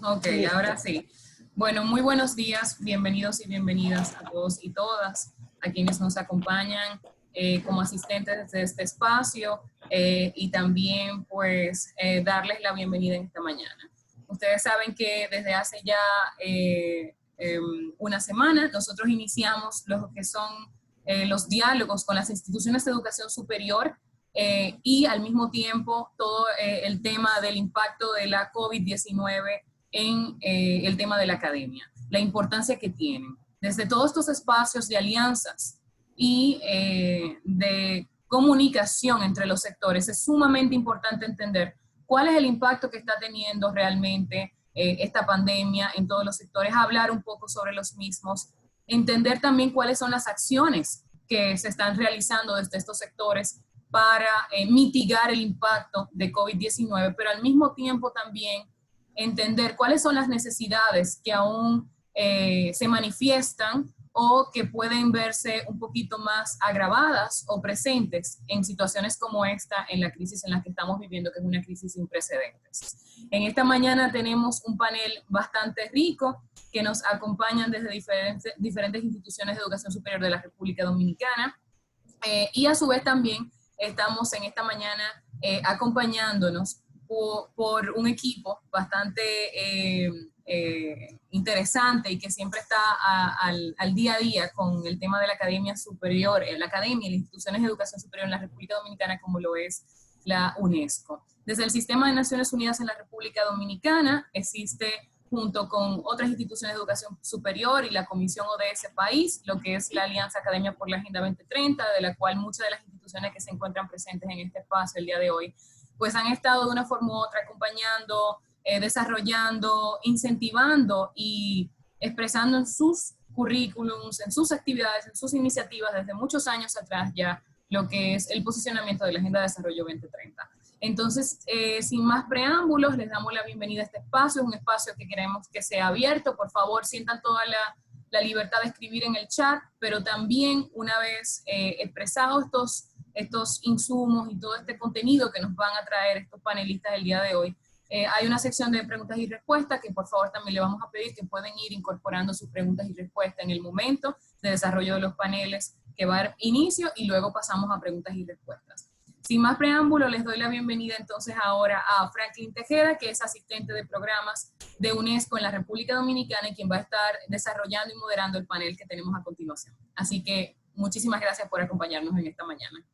Ok, ahora Listo. sí. Bueno, muy buenos días, bienvenidos y bienvenidas a todos y todas, a quienes nos acompañan como asistentes de este espacio y también pues darles la bienvenida en esta mañana. Ustedes saben que desde hace ya una semana nosotros iniciamos lo que son los diálogos con las instituciones de educación superior y al mismo tiempo todo el tema del impacto de la COVID-19 en el tema de la academia, la importancia que tienen. Desde todos estos espacios de alianzas y de comunicación entre los sectores, es sumamente importante entender cuál es el impacto que está teniendo realmente esta pandemia en todos los sectores, hablar un poco sobre los mismos, entender también cuáles son las acciones que se están realizando desde estos sectores para mitigar el impacto de COVID-19, pero al mismo tiempo también entender cuáles son las necesidades que aún se manifiestan o que pueden verse un poquito más agravadas o presentes en situaciones como esta, en la crisis en la que estamos viviendo, que es una crisis sin precedentes. En esta mañana tenemos un panel bastante rico que nos acompañan desde diferentes instituciones de educación superior de la República Dominicana y a su vez también estamos en esta mañana acompañándonos por un equipo bastante interesante y que siempre está al día a día con el tema de la academia superior, la academia y las instituciones de educación superior en la República Dominicana, como lo es la UNESCO. Desde el Sistema de Naciones Unidas en la República Dominicana existe junto con otras instituciones de educación superior y la Comisión O de ese país, lo que es la Alianza Academia por la Agenda 2030, de la cual muchas de las instituciones que se encuentran presentes en este espacio el día de hoy, pues han estado de una forma u otra acompañando, desarrollando, incentivando y expresando en sus currículums, en sus actividades, en sus iniciativas desde muchos años atrás ya lo que es el posicionamiento de la Agenda de Desarrollo 2030. Entonces, sin más preámbulos, les damos la bienvenida a este espacio, es un espacio que queremos que sea abierto, por favor, sientan toda la libertad de escribir en el chat, pero también una vez expresados estos insumos y todo este contenido que nos van a traer estos panelistas el día de hoy, hay una sección de preguntas y respuestas que por favor también le vamos a pedir que pueden ir incorporando sus preguntas y respuestas en el momento de desarrollo de los paneles que va a dar inicio y luego pasamos a preguntas y respuestas. Sin más preámbulo, les doy la bienvenida entonces ahora a Franklin Tejeda, que es asistente de programas de UNESCO en la República Dominicana y quien va a estar desarrollando y moderando el panel que tenemos a continuación. Así que muchísimas gracias por acompañarnos en esta mañana.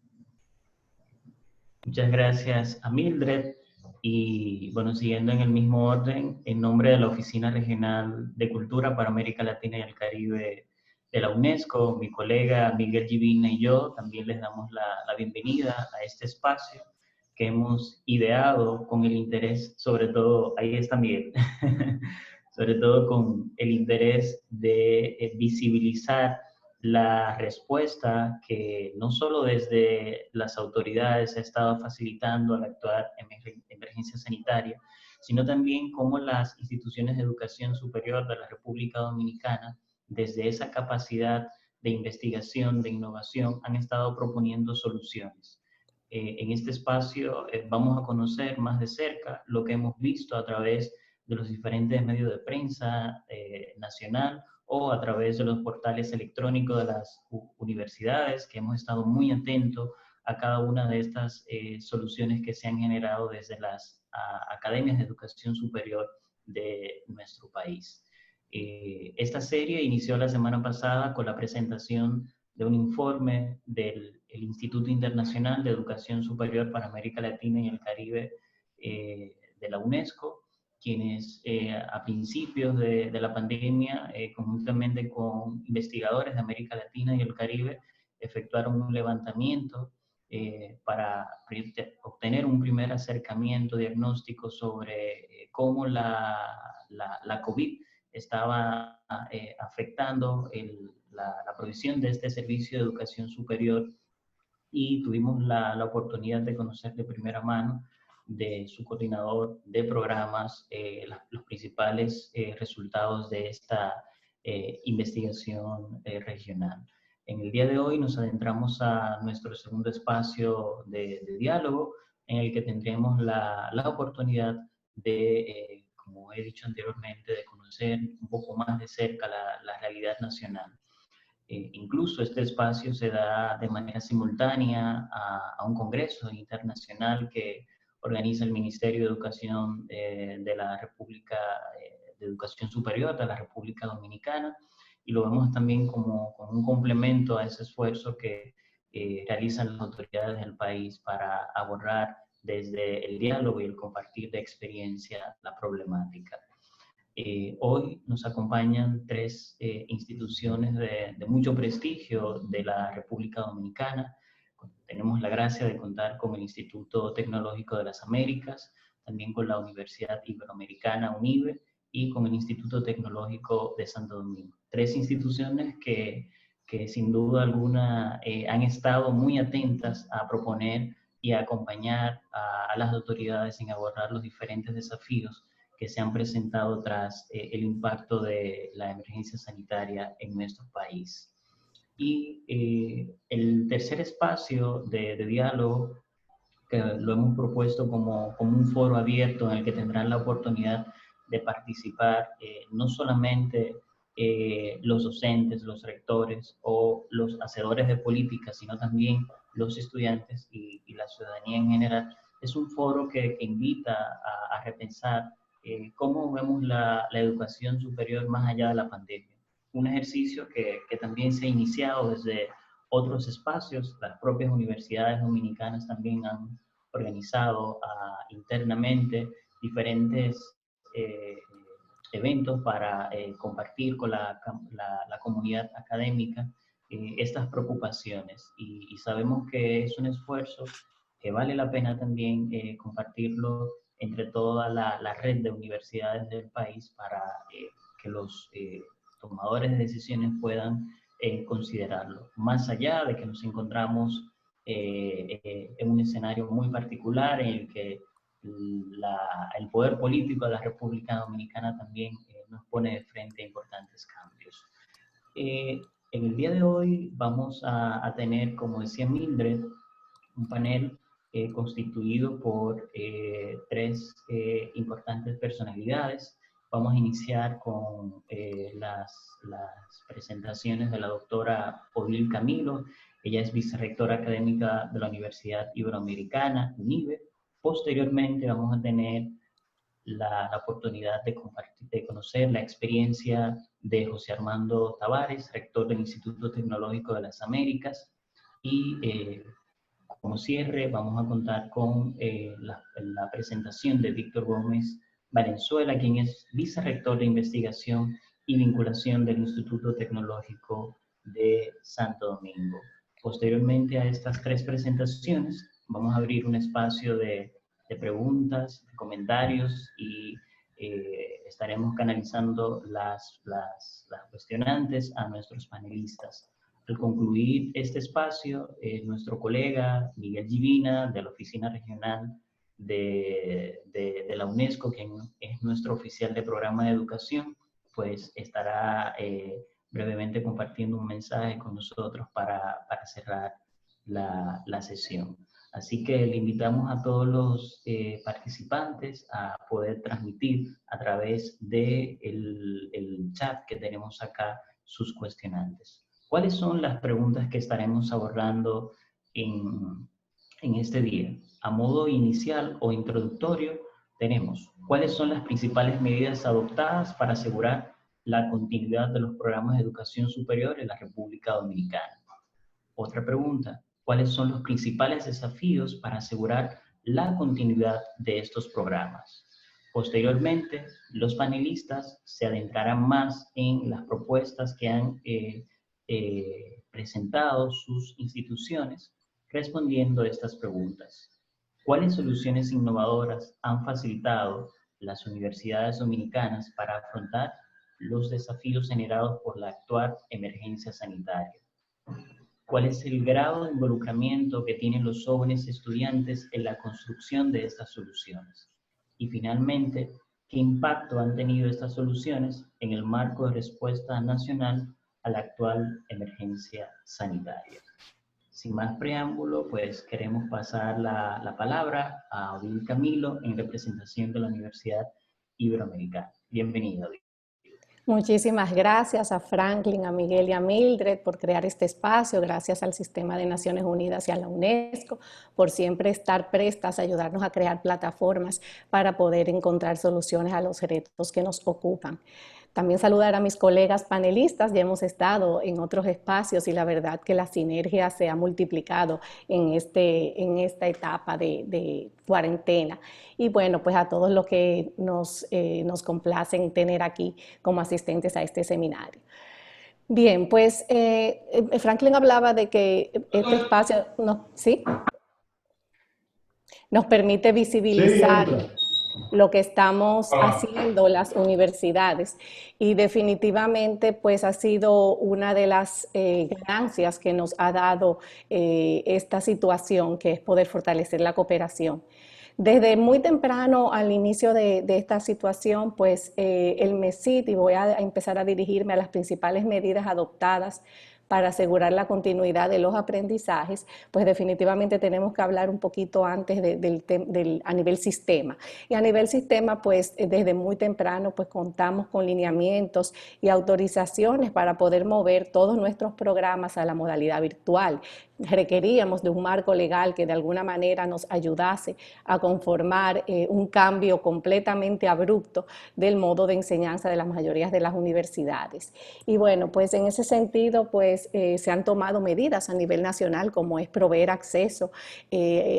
Muchas gracias a Mildred y bueno, siguiendo en el mismo orden, en nombre de la Oficina Regional de Cultura para América Latina y el Caribe de la UNESCO, mi colega Miguel Givina y yo también les damos la bienvenida a este espacio que hemos ideado con el interés, sobre todo, ahí está Miguel, sobre todo con el interés de visibilizar la respuesta que no solo desde las autoridades se ha estado facilitando al actuar en emergencia sanitaria, sino también cómo las instituciones de educación superior de la República Dominicana, desde esa capacidad de investigación, de innovación, han estado proponiendo soluciones. En este espacio vamos a conocer más de cerca lo que hemos visto a través de los diferentes medios de prensa nacional o a través de los portales electrónicos de las universidades, que hemos estado muy atentos a cada una de estas soluciones que se han generado desde las academias de educación superior de nuestro país. Esta serie inició la semana pasada con la presentación de un informe del Instituto Internacional de Educación Superior para América Latina y el Caribe de la UNESCO, quienes a principios de la pandemia, conjuntamente con investigadores de América Latina y el Caribe, efectuaron un levantamiento para obtener un primer acercamiento diagnóstico sobre cómo la COVID estaba afectando la provisión de este servicio de educación superior, y tuvimos la oportunidad de conocer de primera mano de su coordinador de programas los principales resultados de esta investigación regional. En el día de hoy nos adentramos a nuestro segundo espacio de diálogo, en el que tendremos la oportunidad de, con como he dicho anteriormente, de conocer un poco más de cerca la realidad nacional. Incluso este espacio se da de manera simultánea a un congreso internacional que organiza el Ministerio de Educación de la República, de Educación Superior de la República Dominicana, y lo vemos también como un complemento a ese esfuerzo que realizan las autoridades del país para abordar desde el diálogo y el compartir de experiencia la problemática. Hoy nos acompañan tres instituciones de mucho prestigio de la República Dominicana. Tenemos la gracia de contar con el Instituto Tecnológico de las Américas, también con la Universidad Iberoamericana, UNIBE, y con el Instituto Tecnológico de Santo Domingo. Tres instituciones que sin duda alguna han estado muy atentas a proponer y a acompañar a las autoridades en abordar los diferentes desafíos que se han presentado tras el impacto de la emergencia sanitaria en nuestro país. Y el tercer espacio de diálogo, que lo hemos propuesto como un foro abierto en el que tendrán la oportunidad de participar no solamente los docentes, los rectores o los hacedores de política, sino también los estudiantes y la ciudadanía en general. Es un foro que invita a repensar cómo vemos la educación superior más allá de la pandemia. Un ejercicio que también se ha iniciado desde otros espacios. Las propias universidades dominicanas también han organizado internamente diferentes eventos para compartir con la comunidad académica estas preocupaciones. Y sabemos que es un esfuerzo que vale la pena también compartirlo entre toda la red de universidades del país para que los tomadores de decisiones puedan considerarlo. Más allá de que nos encontramos en un escenario muy particular en el que el poder político de la República Dominicana también nos pone de frente a importantes cambios. En el día de hoy vamos a tener, como decía Mildred, un panel constituido por tres importantes personalidades. Vamos a iniciar con las presentaciones de la doctora Odil Camilo. Ella es vicerrectora académica de la Universidad Iberoamericana, UNIBE. Posteriormente vamos a tener la oportunidad de compartir, de conocer la experiencia de José Armando Tavares, rector del Instituto Tecnológico de las Américas. Y como cierre, vamos a contar con la presentación de Víctor Gómez Valenzuela, quien es vicerrector de investigación y vinculación del Instituto Tecnológico de Santo Domingo. Posteriormente a estas tres presentaciones, vamos a abrir un espacio de preguntas, de comentarios y estaremos canalizando las cuestionantes a nuestros panelistas. Al concluir este espacio, nuestro colega Miguel Givina, de la Oficina Regional de la UNESCO, quien es nuestro oficial de programa de educación, pues estará brevemente compartiendo un mensaje con nosotros para cerrar la sesión. Así que le invitamos a todos los participantes a poder transmitir a través del el chat que tenemos acá sus cuestionantes. ¿Cuáles son las preguntas que estaremos abordando en este día? A modo inicial o introductorio, tenemos cuáles son las principales medidas adoptadas para asegurar la continuidad de los programas de educación superior en la República Dominicana. Otra pregunta, ¿cuáles son los principales desafíos para asegurar la continuidad de estos programas? Posteriormente, los panelistas se adentrarán más en las propuestas que han presentado sus instituciones respondiendo a estas preguntas. ¿Cuáles soluciones innovadoras han facilitado las universidades dominicanas para afrontar los desafíos generados por la actual emergencia sanitaria? ¿Cuál es el grado de involucramiento que tienen los jóvenes estudiantes en la construcción de estas soluciones? Y finalmente, ¿qué impacto han tenido estas soluciones en el marco de respuesta nacional a la actual emergencia sanitaria? Sin más preámbulo, pues queremos pasar la palabra a Odil Camilo en representación de la Universidad iberoamericana. Bienvenido. Muchísimas gracias a Franklin, a Miguel y a Mildred por crear este espacio, gracias al Sistema de Naciones Unidas y a la UNESCO por siempre estar prestas a ayudarnos a crear plataformas para poder encontrar soluciones a los retos que nos ocupan. También saludar a mis colegas panelistas, ya hemos estado en otros espacios y la verdad que la sinergia se ha multiplicado en esta etapa de cuarentena. Y bueno, pues a todos los que nos complacen tener aquí como asistentes a este seminario. Bien, pues Franklin hablaba de que este espacio ¿sí? Nos permite visibilizar lo que estamos haciendo las universidades y definitivamente pues ha sido una de las ganancias que nos ha dado esta situación, que es poder fortalecer la cooperación. Desde muy temprano al inicio de esta situación, pues el MESID, y voy a empezar a dirigirme a las principales medidas adoptadas para asegurar la continuidad de los aprendizajes, pues definitivamente tenemos que hablar un poquito antes a nivel sistema. Y a nivel sistema, pues desde muy temprano, pues contamos con lineamientos y autorizaciones para poder mover todos nuestros programas a la modalidad virtual. Requeríamos de un marco legal que de alguna manera nos ayudase a conformar un cambio completamente abrupto del modo de enseñanza de las mayorías de las universidades. Y bueno, pues en ese sentido, pues se han tomado medidas a nivel nacional, como es proveer acceso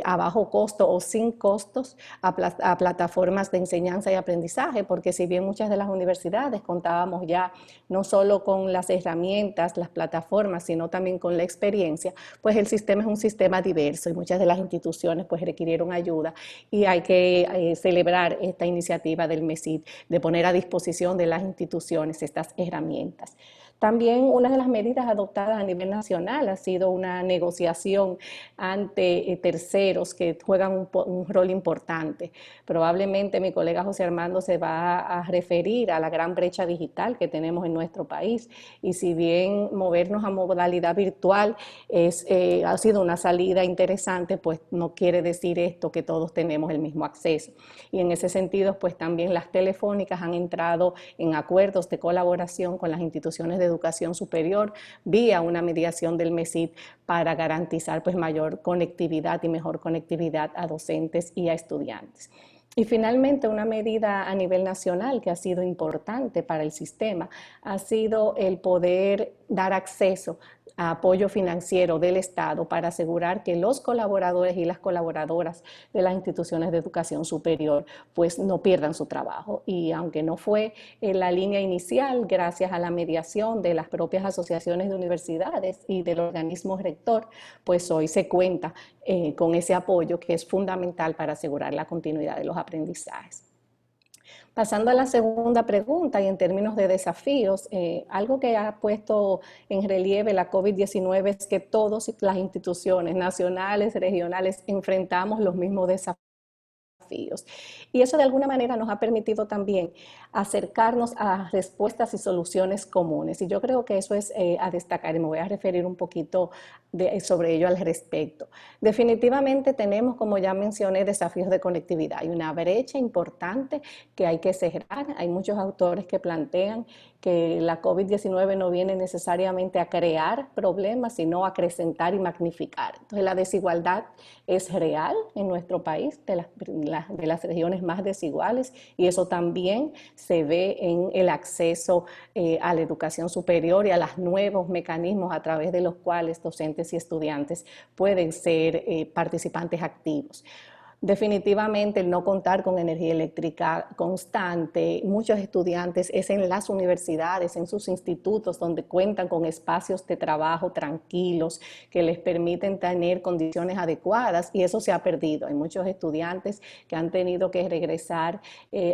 a bajo costo o sin costos a plataformas de enseñanza y aprendizaje, porque si bien muchas de las universidades contábamos ya no solo con las herramientas, las plataformas, sino también con la experiencia, pues el sistema es un sistema diverso y muchas de las instituciones pues requirieron ayuda y hay que celebrar esta iniciativa del MESID de poner a disposición de las instituciones estas herramientas. También una de las medidas adoptadas a nivel nacional ha sido una negociación ante terceros que juegan un rol importante. Probablemente mi colega José Armando se va a referir a la gran brecha digital que tenemos en nuestro país y si bien movernos a modalidad virtual ha sido una salida interesante, pues no quiere decir esto que todos tenemos el mismo acceso. Y en ese sentido, pues también las telefónicas han entrado en acuerdos de colaboración con las instituciones de educación superior vía una mediación del MESID para garantizar pues mayor conectividad y mejor conectividad a docentes y a estudiantes. Y finalmente, una medida a nivel nacional que ha sido importante para el sistema ha sido el poder dar acceso a apoyo financiero del Estado para asegurar que los colaboradores y las colaboradoras de las instituciones de educación superior pues no pierdan su trabajo. Y aunque no fue en la línea inicial, gracias a la mediación de las propias asociaciones de universidades y del organismo rector, pues hoy se cuenta con ese apoyo que es fundamental para asegurar la continuidad de los aprendizajes. Pasando a la segunda pregunta y en términos de desafíos, algo que ha puesto en relieve la COVID-19 es que todas las instituciones nacionales, regionales, enfrentamos los mismos desafíos. Y eso de alguna manera nos ha permitido también acercarnos a respuestas y soluciones comunes. Y yo creo que eso es a destacar y me voy a referir un poquito sobre ello al respecto. Definitivamente tenemos, como ya mencioné, desafíos de conectividad. Hay una brecha importante que hay que cerrar. Hay muchos autores que plantean que la COVID-19 no viene necesariamente a crear problemas, sino a acrecentar y magnificar. Entonces la desigualdad es real en nuestro país, de las regiones más desiguales, y eso también se ve en el acceso a la educación superior y a los nuevos mecanismos a través de los cuales docentes y estudiantes pueden ser participantes activos. Definitivamente el no contar con energía eléctrica constante, muchos estudiantes es en las universidades, en sus institutos donde cuentan con espacios de trabajo tranquilos que les permiten tener condiciones adecuadas y eso se ha perdido. Hay muchos estudiantes que han tenido que regresar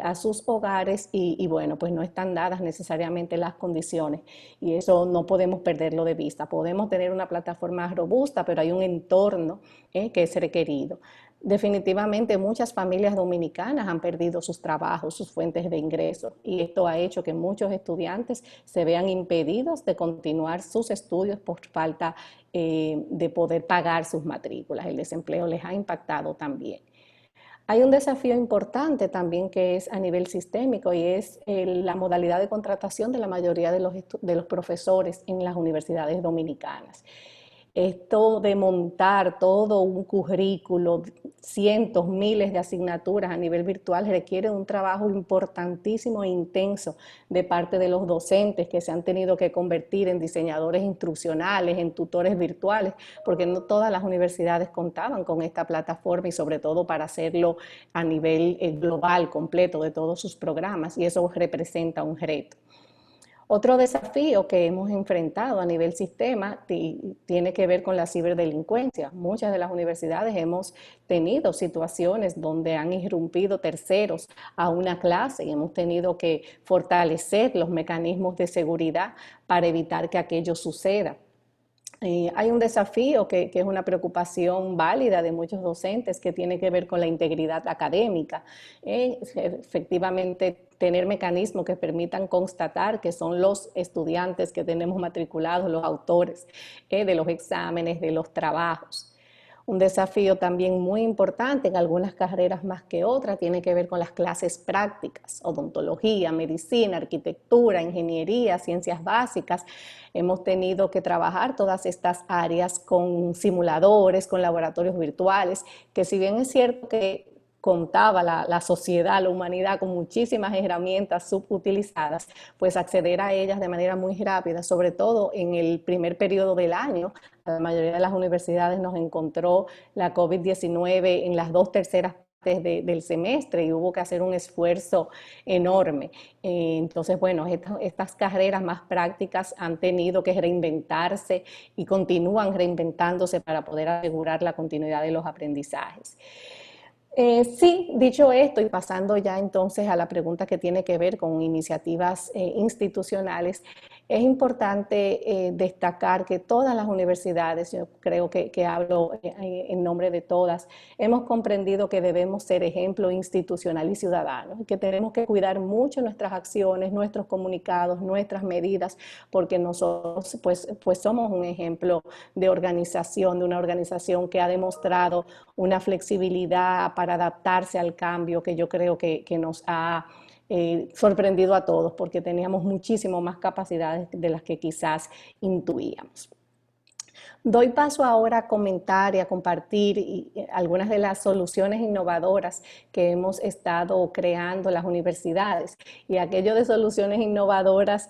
a sus hogares y bueno, pues no están dadas necesariamente las condiciones y eso no podemos perderlo de vista. Podemos tener una plataforma robusta, pero hay un entorno que es requerido. Definitivamente muchas familias dominicanas han perdido sus trabajos, sus fuentes de ingresos y esto ha hecho que muchos estudiantes se vean impedidos de continuar sus estudios por falta de poder pagar sus matrículas. El desempleo les ha impactado también. Hay un desafío importante también que es a nivel sistémico y es la modalidad de contratación de la mayoría de los profesores en las universidades dominicanas. Esto de montar todo un currículo, cientos, miles de asignaturas a nivel virtual requiere un trabajo importantísimo e intenso de parte de los docentes que se han tenido que convertir en diseñadores instruccionales, en tutores virtuales, porque no todas las universidades contaban con esta plataforma y sobre todo para hacerlo a nivel global, completo de todos sus programas, y eso representa un reto. Otro desafío que hemos enfrentado a nivel sistema tiene que ver con la ciberdelincuencia. Muchas de las universidades hemos tenido situaciones donde han irrumpido terceros a una clase y hemos tenido que fortalecer los mecanismos de seguridad para evitar que aquello suceda. Hay un desafío que es una preocupación válida de muchos docentes que tiene que ver con la integridad académica. Efectivamente, tener mecanismos que permitan constatar que son los estudiantes que tenemos matriculados, los autores de los exámenes, de los trabajos. Un desafío también muy importante en algunas carreras más que otras tiene que ver con las clases prácticas, odontología, medicina, arquitectura, ingeniería, ciencias básicas. Hemos tenido que trabajar todas estas áreas con simuladores, con laboratorios virtuales, que si bien es cierto que contaba la sociedad, la humanidad con muchísimas herramientas subutilizadas, pues acceder a ellas de manera muy rápida, sobre todo en el primer periodo del año. La mayoría de las universidades nos encontró la COVID-19 en las 2/3 del semestre y hubo que hacer un esfuerzo enorme. Entonces, bueno, estas carreras más prácticas han tenido que reinventarse y continúan reinventándose para poder asegurar la continuidad de los aprendizajes. Sí, dicho esto y pasando ya entonces a la pregunta que tiene que ver con iniciativas institucionales, es importante destacar que todas las universidades, yo creo que hablo en nombre de todas, hemos comprendido que debemos ser ejemplo institucional y ciudadano, que tenemos que cuidar mucho nuestras acciones, nuestros comunicados, nuestras medidas, porque nosotros pues somos un ejemplo de organización, de una organización que ha demostrado una flexibilidad para adaptarse al cambio que yo creo que nos ha sorprendido a todos porque teníamos muchísimo más capacidades de las que quizás intuíamos. Doy paso ahora a comentar y a compartir algunas de las soluciones innovadoras que hemos estado creando las universidades. Y aquello de soluciones innovadoras,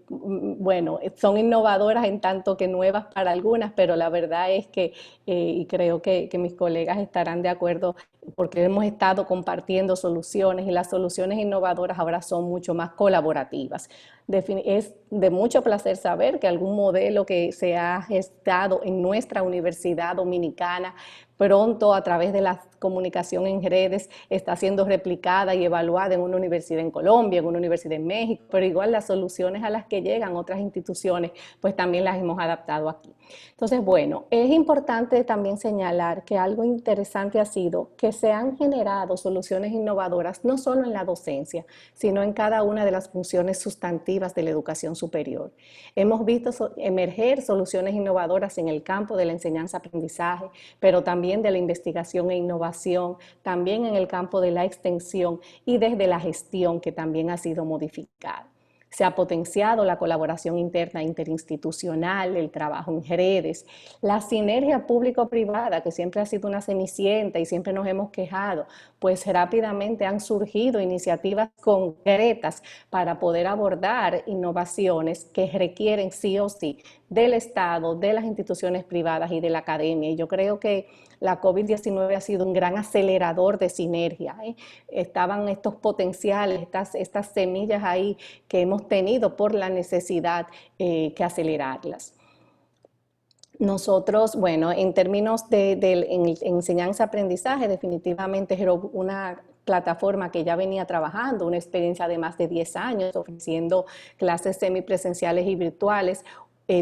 bueno, son innovadoras en tanto que nuevas para algunas, pero la verdad es que, y creo que mis colegas estarán de acuerdo, porque hemos estado compartiendo soluciones y las soluciones innovadoras ahora son mucho más colaborativas. Es de mucho placer saber que algún modelo que se ha gestado en nuestra universidad dominicana pronto a través de la comunicación en redes está siendo replicada y evaluada en una universidad en Colombia, en una universidad en México, pero igual las soluciones a las que llegan otras instituciones, pues también las hemos adaptado aquí. Entonces, bueno, es importante también señalar que algo interesante ha sido que se han generado soluciones innovadoras no solo en la docencia, sino en cada una de las funciones sustantivas de la educación superior. Hemos visto emerger soluciones innovadoras en el campo de la enseñanza-aprendizaje, pero también de la investigación e innovación, también en el campo de la extensión y desde la gestión que también ha sido modificada. Se ha potenciado la colaboración interna e interinstitucional, el trabajo en redes, la sinergia público-privada, que siempre ha sido una cenicienta y siempre nos hemos quejado, pues rápidamente han surgido iniciativas concretas para poder abordar innovaciones que requieren sí o sí del Estado, de las instituciones privadas y de la academia. Y yo creo que la COVID-19 ha sido un gran acelerador de sinergia. Estaban estos potenciales, estas semillas ahí que hemos tenido por la necesidad que acelerarlas. Nosotros, bueno, en términos de enseñanza-aprendizaje, definitivamente era una plataforma que ya venía trabajando, una experiencia de más de 10 años, ofreciendo clases semipresenciales y virtuales,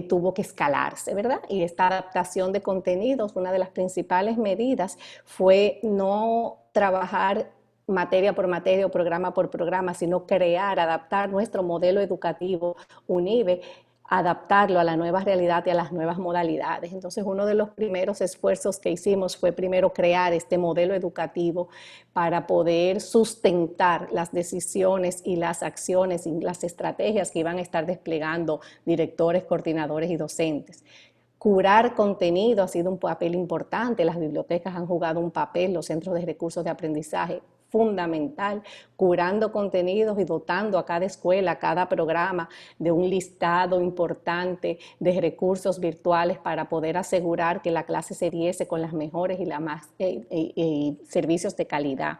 tuvo que escalarse, ¿verdad? Y esta adaptación de contenidos, una de las principales medidas fue no trabajar materia por materia o programa por programa, sino crear, adaptar nuestro modelo educativo UNIBE adaptarlo a la nueva realidad y a las nuevas modalidades. Entonces, uno de los primeros esfuerzos que hicimos fue primero crear este modelo educativo para poder sustentar las decisiones y las acciones y las estrategias que iban a estar desplegando directores, coordinadores y docentes. Curar contenido ha sido un papel importante, las bibliotecas han jugado un papel, los centros de recursos de aprendizaje fundamental, curando contenidos y dotando a cada escuela, a cada programa de un listado importante de recursos virtuales para poder asegurar que la clase se diese con las mejores y las más servicios de calidad.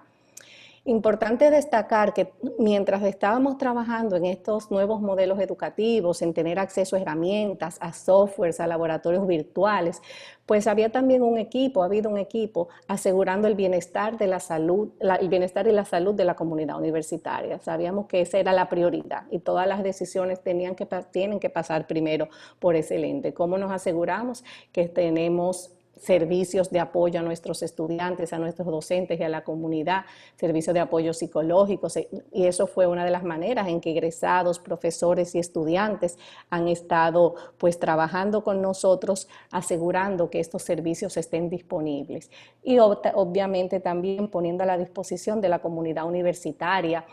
Importante destacar que mientras estábamos trabajando en estos nuevos modelos educativos, en tener acceso a herramientas, a softwares, a laboratorios virtuales, pues había también un equipo, ha habido un equipo asegurando el bienestar de la salud, el bienestar y la salud de la comunidad universitaria. Sabíamos que esa era la prioridad y todas las decisiones tienen que pasar primero por ese lente. ¿Cómo nos aseguramos que tenemos servicios de apoyo a nuestros estudiantes, a nuestros docentes y a la comunidad, servicios de apoyo psicológicos? Y eso fue una de las maneras en que egresados, profesores y estudiantes han estado pues trabajando con nosotros, asegurando que estos servicios estén disponibles. Y obviamente también poniendo a la disposición de la comunidad universitaria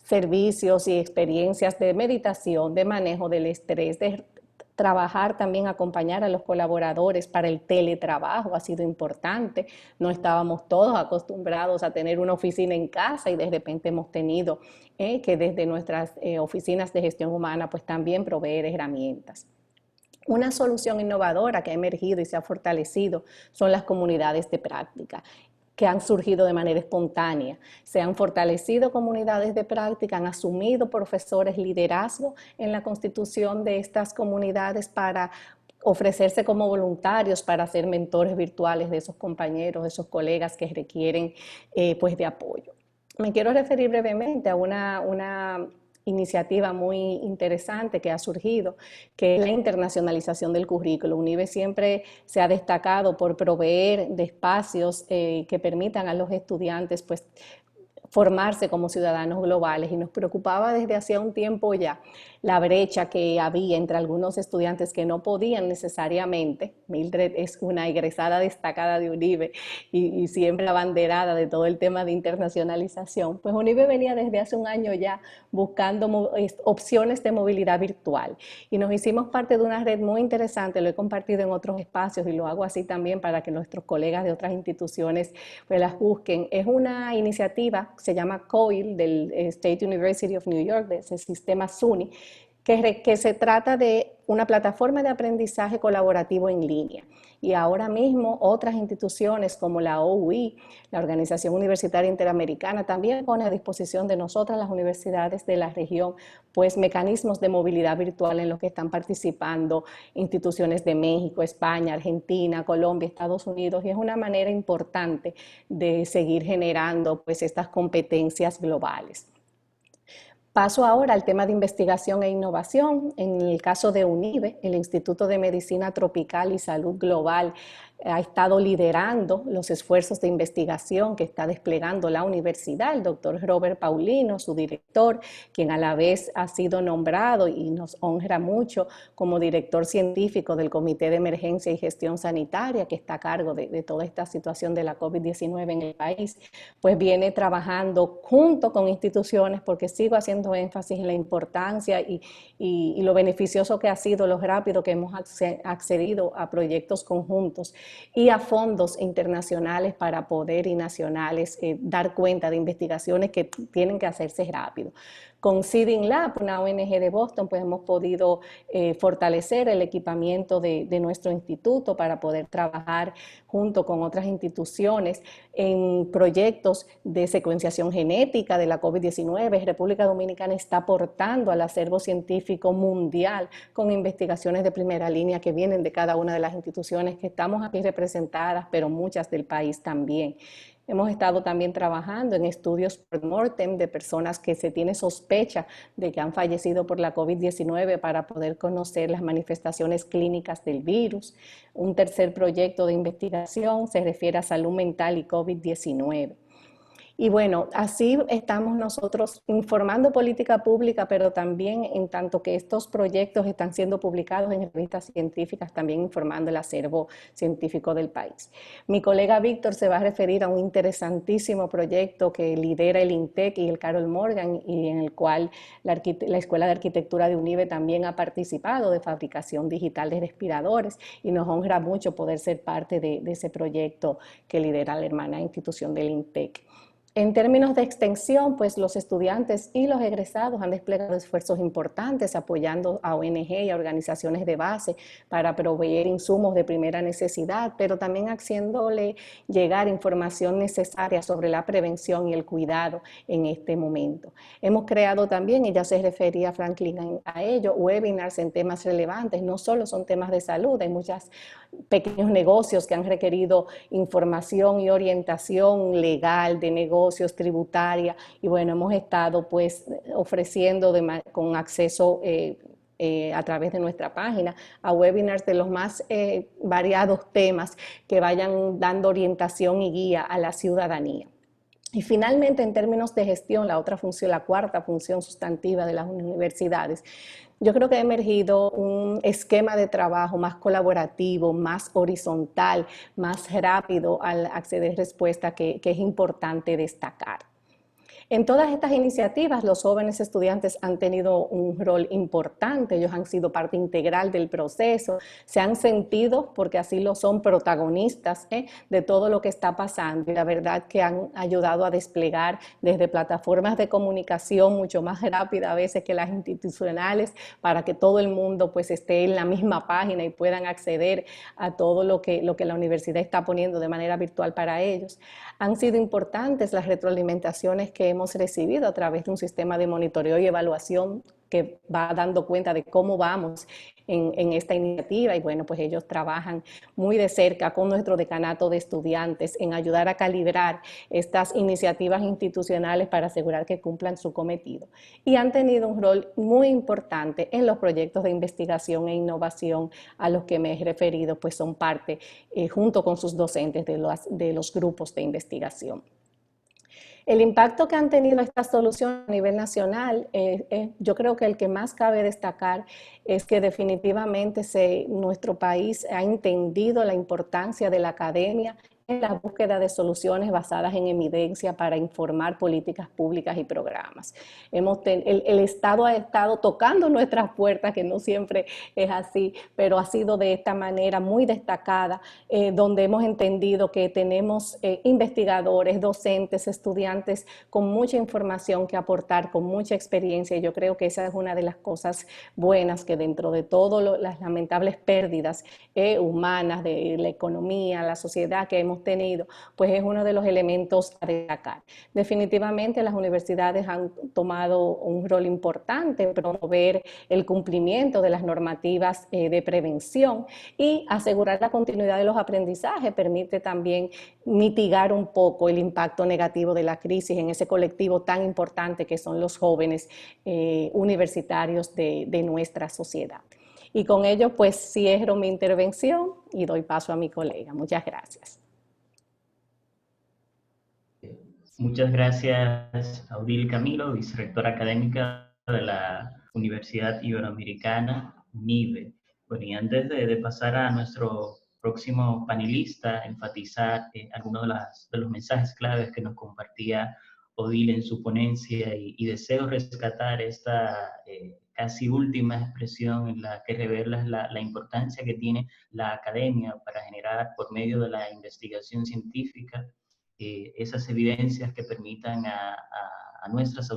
servicios y experiencias de meditación, de manejo del estrés, de trabajar también, acompañar a los colaboradores para el teletrabajo ha sido importante. No estábamos todos acostumbrados a tener una oficina en casa y de repente hemos tenido que desde nuestras oficinas de gestión humana pues también proveer herramientas. Una solución innovadora que ha emergido y se ha fortalecido son las comunidades de práctica, que han surgido de manera espontánea. Se han fortalecido comunidades de práctica, han asumido profesores liderazgo en la constitución de estas comunidades para ofrecerse como voluntarios para ser mentores virtuales de esos compañeros, de esos colegas que requieren pues de apoyo. Me quiero referir brevemente a una iniciativa muy interesante que ha surgido, que es la internacionalización del currículo. UNIBE siempre se ha destacado por proveer de espacios que permitan a los estudiantes pues formarse como ciudadanos globales, y nos preocupaba desde hacía un tiempo ya la brecha que había entre algunos estudiantes que no podían necesariamente. Mildred es una egresada destacada de UNIBE y siempre abanderada de todo el tema de internacionalización. Pues UNIBE venía desde hace un año ya buscando opciones de movilidad virtual y nos hicimos parte de una red muy interesante, lo he compartido en otros espacios y lo hago así también para que nuestros colegas de otras instituciones pues las busquen. Es una iniciativa, se llama COIL, del State University of New York, de ese sistema SUNY, que se trata de una plataforma de aprendizaje colaborativo en línea. Y ahora mismo otras instituciones como la OUI, la Organización Universitaria Interamericana, también pone a disposición de nosotras, las universidades de la región, pues mecanismos de movilidad virtual en los que están participando instituciones de México, España, Argentina, Colombia, Estados Unidos, y es una manera importante de seguir generando pues estas competencias globales. Paso ahora al tema de investigación e innovación. En el caso de UNIBE, el Instituto de Medicina Tropical y Salud Global ha estado liderando los esfuerzos de investigación que está desplegando la universidad. El doctor Robert Paulino, su director, quien a la vez ha sido nombrado y nos honra mucho como director científico del Comité de Emergencia y Gestión Sanitaria, que está a cargo de toda esta situación de la COVID-19 en el país, pues viene trabajando junto con instituciones, porque sigo haciendo énfasis en la importancia y lo beneficioso que ha sido, lo rápido que hemos accedido a proyectos conjuntos y a fondos internacionales para poder y nacionales dar cuenta de investigaciones que tienen que hacerse rápido. Con Seeding Lab, una ONG de Boston, pues hemos podido fortalecer el equipamiento de nuestro instituto para poder trabajar junto con otras instituciones en proyectos de secuenciación genética de la COVID-19. República Dominicana está aportando al acervo científico mundial con investigaciones de primera línea que vienen de cada una de las instituciones que estamos aquí representadas, pero muchas del país también. Hemos estado también trabajando en estudios post-mortem de personas que se tiene sospecha de que han fallecido por la COVID-19 para poder conocer las manifestaciones clínicas del virus. Un tercer proyecto de investigación se refiere a salud mental y COVID-19. Y bueno, así estamos nosotros informando política pública, pero también en tanto que estos proyectos están siendo publicados en revistas científicas, también informando el acervo científico del país. Mi colega Víctor se va a referir a un interesantísimo proyecto que lidera el INTEC y el Carol Morgan, y en el cual la Escuela de Arquitectura de UNIBE también ha participado, de fabricación digital de respiradores, y nos honra mucho poder ser parte de ese proyecto que lidera la hermana institución del INTEC. En términos de extensión, pues los estudiantes y los egresados han desplegado esfuerzos importantes apoyando a ONG y a organizaciones de base para proveer insumos de primera necesidad, pero también haciéndole llegar información necesaria sobre la prevención y el cuidado en este momento. Hemos creado también, y ya se refería Franklin a ello, webinars en temas relevantes. No solo son temas de salud, hay muchos pequeños negocios que han requerido información y orientación legal de negocios, tributaria, y bueno, hemos estado pues ofreciendo con acceso a través de nuestra página a webinars de los más variados temas que vayan dando orientación y guía a la ciudadanía. Y finalmente, en términos de gestión, la otra función, la cuarta función sustantiva de las universidades, yo creo que ha emergido un esquema de trabajo más colaborativo, más horizontal, más rápido al acceder a respuesta que es importante destacar. En todas estas iniciativas, los jóvenes estudiantes han tenido un rol importante, ellos han sido parte integral del proceso, se han sentido, porque así lo son, protagonistas de todo lo que está pasando, y la verdad que han ayudado a desplegar desde plataformas de comunicación mucho más rápidas a veces que las institucionales, para que todo el mundo pues esté en la misma página y puedan acceder a todo lo que la universidad está poniendo de manera virtual para ellos. Han sido importantes las retroalimentaciones que hemos recibido a través de un sistema de monitoreo y evaluación que va dando cuenta de cómo vamos en esta iniciativa, y bueno, pues ellos trabajan muy de cerca con nuestro decanato de estudiantes en ayudar a calibrar estas iniciativas institucionales para asegurar que cumplan su cometido, y han tenido un rol muy importante en los proyectos de investigación e innovación a los que me he referido, pues son parte junto con sus docentes de los grupos de investigación. El impacto que han tenido estas soluciones a nivel nacional, yo creo que el que más cabe destacar es que definitivamente nuestro país ha entendido la importancia de la academia en la búsqueda de soluciones basadas en evidencia para informar políticas públicas y programas. El Estado ha estado tocando nuestras puertas, que no siempre es así, pero ha sido de esta manera muy destacada, donde hemos entendido que tenemos investigadores, docentes, estudiantes con mucha información que aportar, con mucha experiencia, y yo creo que esa es una de las cosas buenas, que dentro de todas las lamentables pérdidas humanas de la economía, la sociedad que hemos tenido, pues es uno de los elementos a destacar. Definitivamente las universidades han tomado un rol importante en promover el cumplimiento de las normativas de prevención, y asegurar la continuidad de los aprendizajes permite también mitigar un poco el impacto negativo de la crisis en ese colectivo tan importante que son los jóvenes universitarios de nuestra sociedad. Y con ello pues cierro mi intervención y doy paso a mi colega. Muchas gracias. Muchas gracias, Audil Camilo, vicerrectora académica de la Universidad Iberoamericana, UNIBE. Bueno, y antes de pasar a nuestro próximo panelista, enfatizar algunos de los mensajes claves que nos compartía Odile en su ponencia, y deseo rescatar esta casi última expresión en la que revelas la importancia que tiene la academia para generar, por medio de la investigación científica, esas evidencias que permitan a nuestras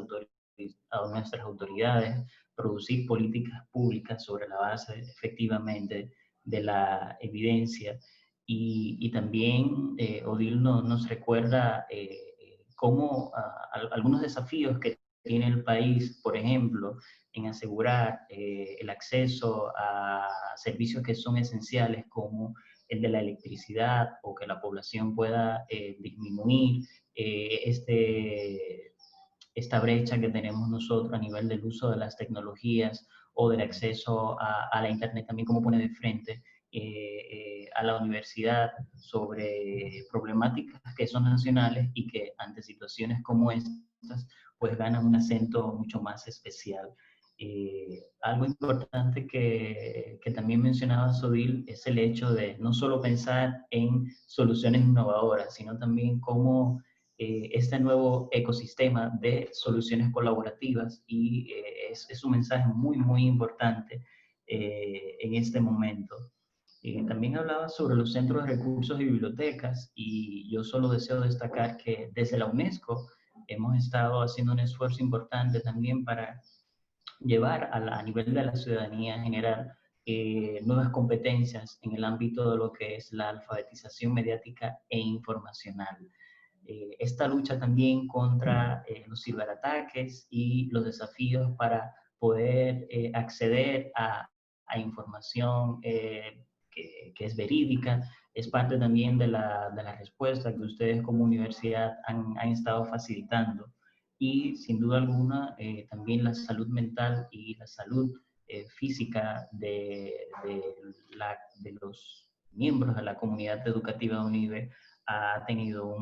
autoridades producir políticas públicas sobre la base efectivamente de la evidencia. Y también Odile nos recuerda cómo algunos desafíos que tiene el país, por ejemplo, en asegurar el acceso a servicios que son esenciales, como el de la electricidad, o que la población pueda disminuir esta brecha que tenemos nosotros a nivel del uso de las tecnologías o del acceso a la Internet, también como pone de frente a la universidad sobre problemáticas que son nacionales y que ante situaciones como estas, pues ganan un acento mucho más especial. Algo importante que también mencionaba Sodil es el hecho de no solo pensar en soluciones innovadoras, sino también cómo este nuevo ecosistema de soluciones colaborativas, y es un mensaje muy, muy importante en este momento. También hablaba sobre los centros de recursos y bibliotecas, y yo solo deseo destacar que desde la UNESCO hemos estado haciendo un esfuerzo importante también para llevar a nivel de la ciudadanía en general nuevas competencias en el ámbito de lo que es la alfabetización mediática e informacional. Esta lucha también contra los ciberataques y los desafíos para poder acceder a información que es verídica, es parte también de la respuesta que ustedes como universidad han estado facilitando. Y sin duda alguna, también la salud mental y la salud física de los miembros de la comunidad educativa de UNIBE ha tenido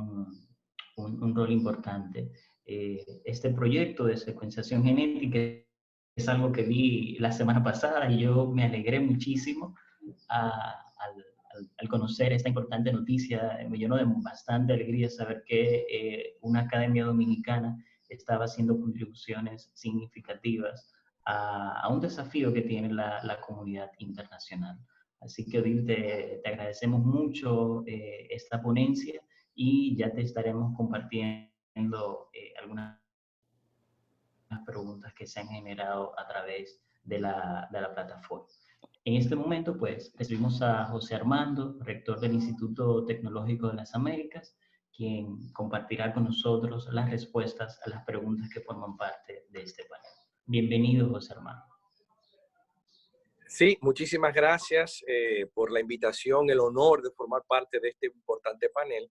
un rol importante. Este proyecto de secuenciación genética es algo que vi la semana pasada y yo me alegré muchísimo al conocer esta importante noticia. Me llenó de bastante alegría saber que una academia dominicana estaba haciendo contribuciones significativas a un desafío que tiene la comunidad internacional. Así que, Odil, te agradecemos mucho esta ponencia, y ya te estaremos compartiendo algunas preguntas que se han generado a través de la plataforma. En este momento, pues, recibimos a José Armando, rector del Instituto Tecnológico de las Américas, quien compartirá con nosotros las respuestas a las preguntas que forman parte de este panel. Bienvenido, José Armando. Sí, muchísimas gracias por la invitación, el honor de formar parte de este importante panel,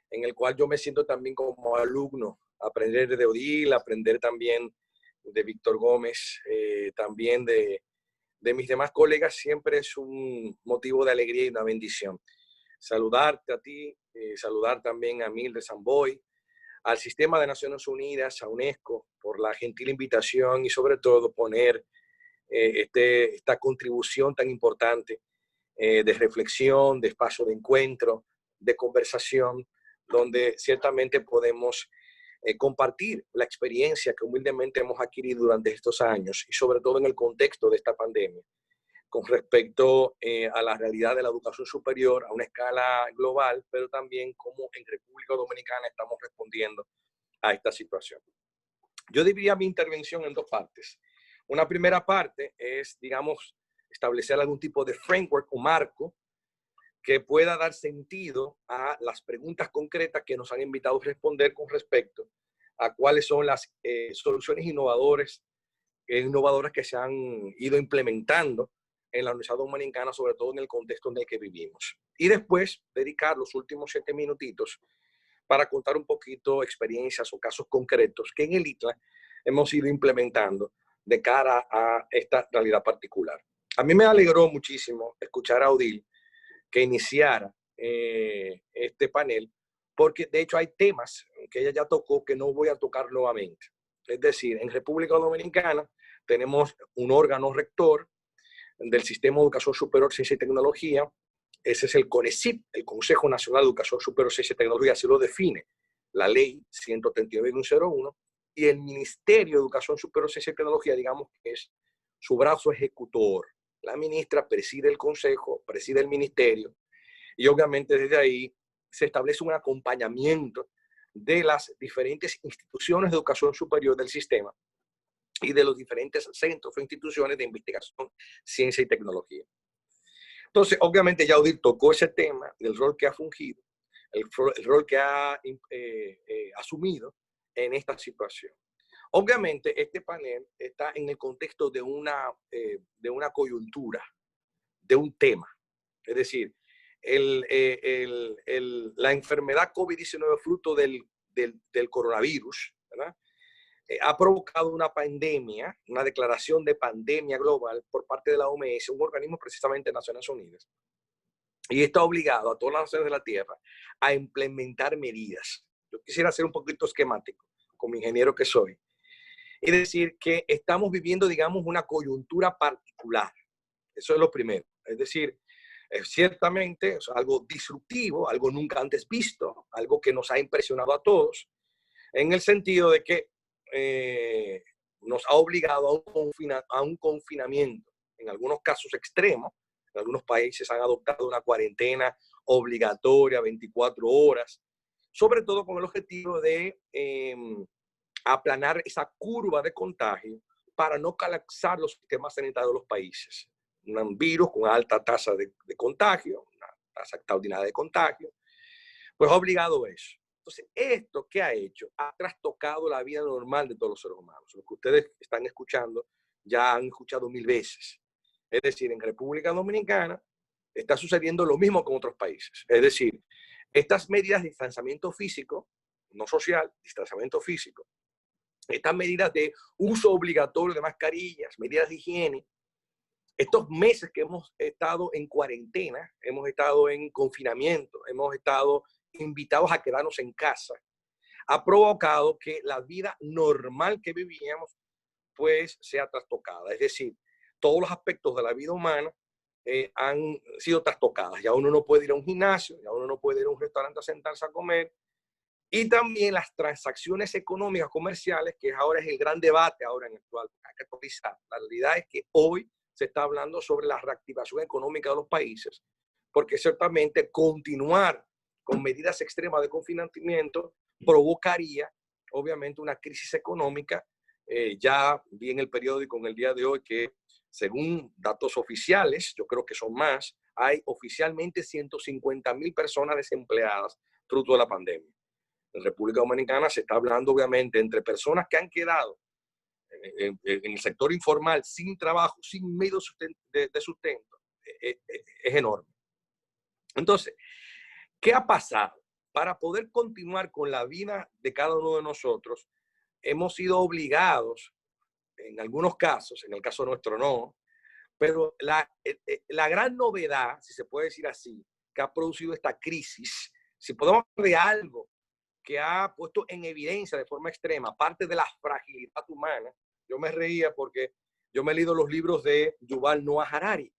en el cual yo me siento también como alumno, aprender de Odil, aprender también de Víctor Gómez, también de mis demás colegas. Siempre es un motivo de alegría y una bendición. Saludarte a ti, saludar también a Mildred Samboy, al Sistema de Naciones Unidas, a UNESCO, por la gentil invitación y sobre todo poner esta contribución tan importante de reflexión, de espacio de encuentro, de conversación, donde ciertamente podemos compartir la experiencia que humildemente hemos adquirido durante estos años y sobre todo en el contexto de esta pandemia, con respecto a la realidad de la educación superior a una escala global, pero también cómo en República Dominicana estamos respondiendo a esta situación. Yo dividiría mi intervención en dos partes. Una primera parte es, digamos, establecer algún tipo de framework o marco que pueda dar sentido a las preguntas concretas que nos han invitado a responder con respecto a cuáles son las soluciones innovadoras que se han ido implementando en la Universidad Dominicana, sobre todo en el contexto en el que vivimos. Y después dedicar los últimos 7 minutitos para contar un poquito experiencias o casos concretos que en el ITLA hemos ido implementando de cara a esta realidad particular. A mí me alegró muchísimo escuchar a Odil que iniciara este panel, porque de hecho hay temas que ella ya tocó que no voy a tocar nuevamente. Es decir, en República Dominicana tenemos un órgano rector del Sistema de Educación Superior, Ciencia y Tecnología. Ese es el CONECYT, el Consejo Nacional de Educación Superior, Ciencia y Tecnología, así lo define la ley 139-101, y el Ministerio de Educación Superior, Ciencia y Tecnología, digamos que es su brazo ejecutor. La ministra preside el consejo, preside el ministerio, y obviamente desde ahí se establece un acompañamiento de las diferentes instituciones de educación superior del sistema y de los diferentes centros o instituciones de investigación, ciencia y tecnología. Entonces, obviamente ya Odil tocó ese tema del rol que ha fungido, el rol que ha asumido en esta situación. Obviamente, este panel está en el contexto de una coyuntura, de un tema. Es decir, la enfermedad COVID-19 fruto del coronavirus, ¿verdad? ha provocado una pandemia, una declaración de pandemia global por parte de la OMS, un organismo precisamente de Naciones Unidas. Y está obligado a todas las naciones de la Tierra a implementar medidas. Yo quisiera ser un poquito esquemático, como ingeniero que soy. Es decir, que estamos viviendo, digamos, una coyuntura particular. Eso es lo primero. Es decir, ciertamente es algo disruptivo, algo nunca antes visto, algo que nos ha impresionado a todos, en el sentido de que nos ha obligado a un confinamiento, en algunos casos extremos. En algunos países han adoptado una cuarentena obligatoria, 24 horas, sobre todo con el objetivo de aplanar esa curva de contagio para no colapsar los sistemas sanitarios de los países. Un virus con alta tasa de contagio, una tasa extraordinaria de contagio, pues ha obligado eso. Entonces, ¿esto qué ha hecho? Ha trastocado la vida normal de todos los seres humanos. Lo que ustedes están escuchando ya han escuchado 1000 veces. Es decir, en República Dominicana está sucediendo lo mismo que en otros países. Es decir, estas medidas de distanciamiento físico, no social, distanciamiento físico, estas medidas de uso obligatorio de mascarillas, medidas de higiene, estos meses que hemos estado en cuarentena, hemos estado en confinamiento, hemos estado invitados a quedarnos en casa, ha provocado que la vida normal que vivíamos pues sea trastocada. Es decir, todos los aspectos de la vida humana han sido trastocadas. Ya uno no puede ir a un gimnasio, ya uno no puede ir a un restaurante a sentarse a comer. Y también las transacciones económicas comerciales, que ahora es el gran debate ahora en el actual. Hay que actualizar. La realidad es que hoy se está hablando sobre la reactivación económica de los países, porque ciertamente continuar con medidas extremas de confinamiento provocaría, obviamente, una crisis económica. Ya vi en el periódico en el día de hoy que, según datos oficiales, yo creo que son más, hay oficialmente 150.000 personas desempleadas fruto de la pandemia. En República Dominicana se está hablando, obviamente, entre personas que han quedado en el sector informal sin trabajo, sin medios de sustento, es enorme. Entonces, ¿qué ha pasado? Para poder continuar con la vida de cada uno de nosotros, hemos sido obligados, en algunos casos, en el caso nuestro no, pero la gran novedad, si se puede decir así, que ha producido esta crisis, si podemos hablar de algo que ha puesto en evidencia de forma extrema parte de la fragilidad humana. Yo me reía porque yo me he leído los libros de Yuval Noah Harari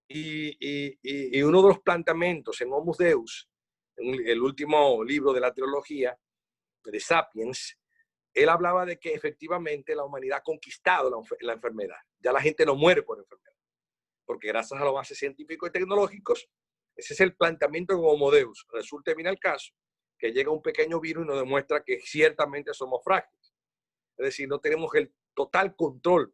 y uno de los planteamientos en Homo Deus, el último libro de la trilogía de Sapiens, él hablaba de que efectivamente la humanidad ha conquistado la enfermedad. Ya la gente no muere por enfermedad, porque gracias a los avances científicos y tecnológicos, ese es el planteamiento en Homo Deus. Resulta, mira el caso, que llega un pequeño virus y nos demuestra que ciertamente somos frágiles. Es decir, no tenemos el total control,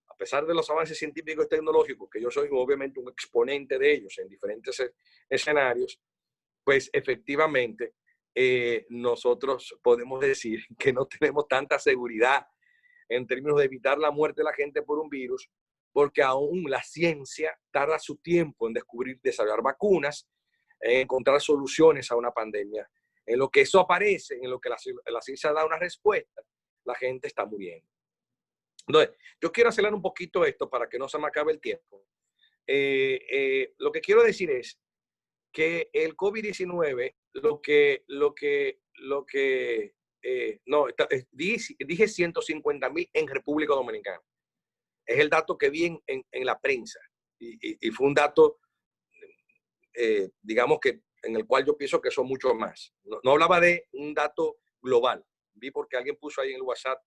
a pesar de los avances científicos y tecnológicos, que yo soy obviamente un exponente de ellos en diferentes escenarios, pues efectivamente nosotros podemos decir que no tenemos tanta seguridad en términos de evitar la muerte de la gente por un virus, porque aún la ciencia tarda su tiempo en descubrir, desarrollar vacunas, en encontrar soluciones a una pandemia. En lo que eso aparece, en lo que la ciencia da una respuesta, la gente está muriendo. Entonces, yo quiero acelerar un poquito esto para que no se me acabe el tiempo. Lo que quiero decir es que el COVID-19, dije 150.000 en República Dominicana. Es el dato que vi en la prensa y fue un dato, digamos que en el cual yo pienso que son muchos más. No hablaba de un dato global. Vi porque alguien puso ahí en el WhatsApp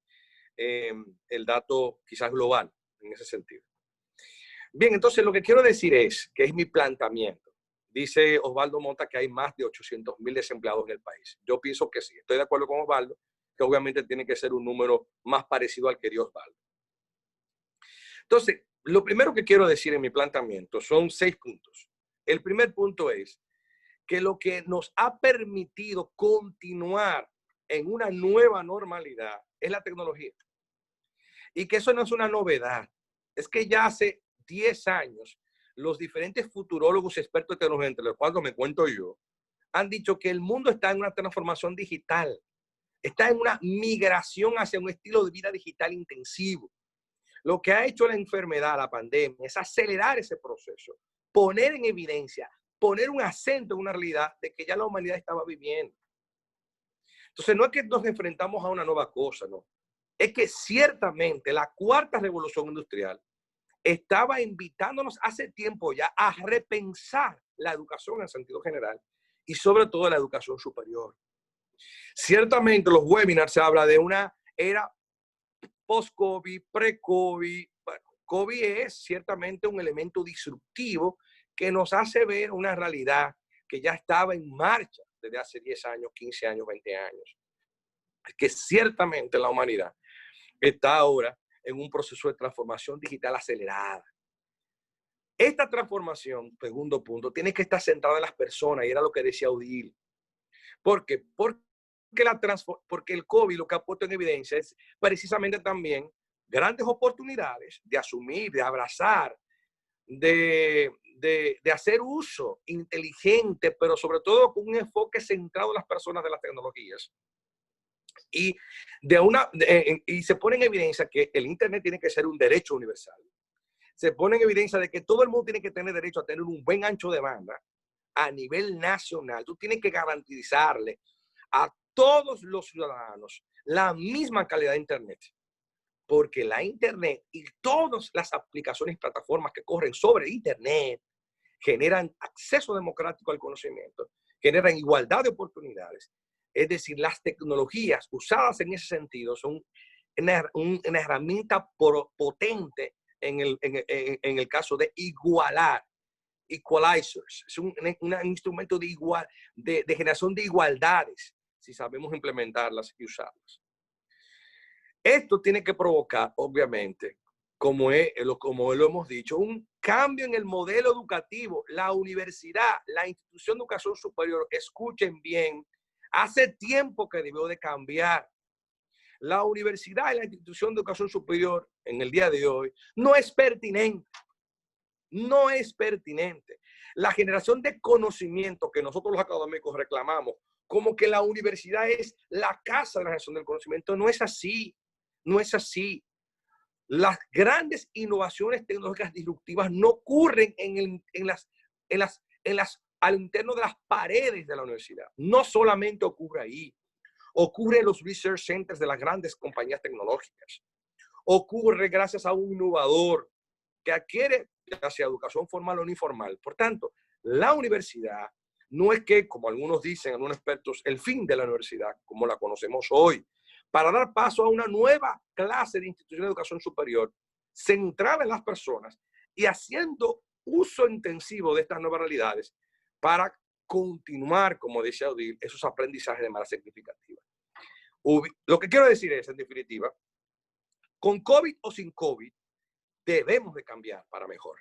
el dato quizás global en ese sentido. Bien, entonces lo que quiero decir es que es mi planteamiento. Dice Osvaldo Mota que hay más de 800.000 desempleados en el país. Yo pienso que sí. Estoy de acuerdo con Osvaldo, que obviamente tiene que ser un número más parecido al que dio Osvaldo. Entonces, lo primero que quiero decir en mi planteamiento son 6 puntos. El primer punto es que lo que nos ha permitido continuar en una nueva normalidad es la tecnología. Y que eso no es una novedad. Es que ya hace 10 años los diferentes futurólogos y expertos de tecnología, entre los cuales me cuento yo, han dicho que el mundo está en una transformación digital. está en una migración hacia un estilo de vida digital intensivo. Lo que ha hecho la enfermedad, la pandemia, es acelerar ese proceso, poner en evidencia, poner un acento en una realidad de que ya la humanidad estaba viviendo. Entonces, no es que nos enfrentamos a una nueva cosa, no. Es que ciertamente la cuarta revolución industrial estaba invitándonos hace tiempo ya a repensar la educación en sentido general y sobre todo la educación superior. Ciertamente los webinars se habla de una era post-COVID, pre-COVID. Bueno, COVID es ciertamente un elemento disruptivo que nos hace ver una realidad que ya estaba en marcha desde hace 10 años, 15 años, 20 años. Es que ciertamente la humanidad está ahora en un proceso de transformación digital acelerada. Esta transformación, segundo punto, tiene que estar centrada en las personas, y era lo que decía Odile. ¿Por qué? Porque el COVID lo que ha puesto en evidencia es precisamente también grandes oportunidades de asumir, de abrazar, de hacer uso inteligente, pero sobre todo con un enfoque centrado en las personas de las tecnologías. Y, y se pone en evidencia que el Internet tiene que ser un derecho universal. Se pone en evidencia de que todo el mundo tiene que tener derecho a tener un buen ancho de banda a nivel nacional. Tú tienes que garantizarle a todos los ciudadanos la misma calidad de Internet. Porque la Internet y todas las aplicaciones y plataformas que corren sobre Internet generan acceso democrático al conocimiento, generan igualdad de oportunidades. Es decir, las tecnologías usadas en ese sentido son una herramienta potente en el caso de igualar, equalizers. Es un instrumento de generación de igualdades, si sabemos implementarlas y usarlas. Esto tiene que provocar, obviamente, como lo hemos dicho, un cambio en el modelo educativo. La universidad, la institución de educación superior, escuchen bien, hace tiempo que debió de cambiar. La universidad y la institución de educación superior en el día de hoy no es pertinente. No es pertinente. La generación de conocimiento que nosotros los académicos reclamamos, como que la universidad es la casa de la generación del conocimiento, no es así. No es así. Las grandes innovaciones tecnológicas disruptivas no ocurren al interno de las paredes de la universidad. No solamente ocurre ahí. Ocurre en los research centers de las grandes compañías tecnológicas. Ocurre gracias a un innovador que adquiere hacia educación formal o no informal. Por tanto, la universidad no es que, como algunos dicen, algunos expertos, el fin de la universidad, como la conocemos hoy, para dar paso a una nueva clase de institución de educación superior centrada en las personas y haciendo uso intensivo de estas nuevas realidades para continuar, como decía Odile, esos aprendizajes de manera significativa. Lo que quiero decir es, en definitiva, con COVID o sin COVID, debemos de cambiar para mejor.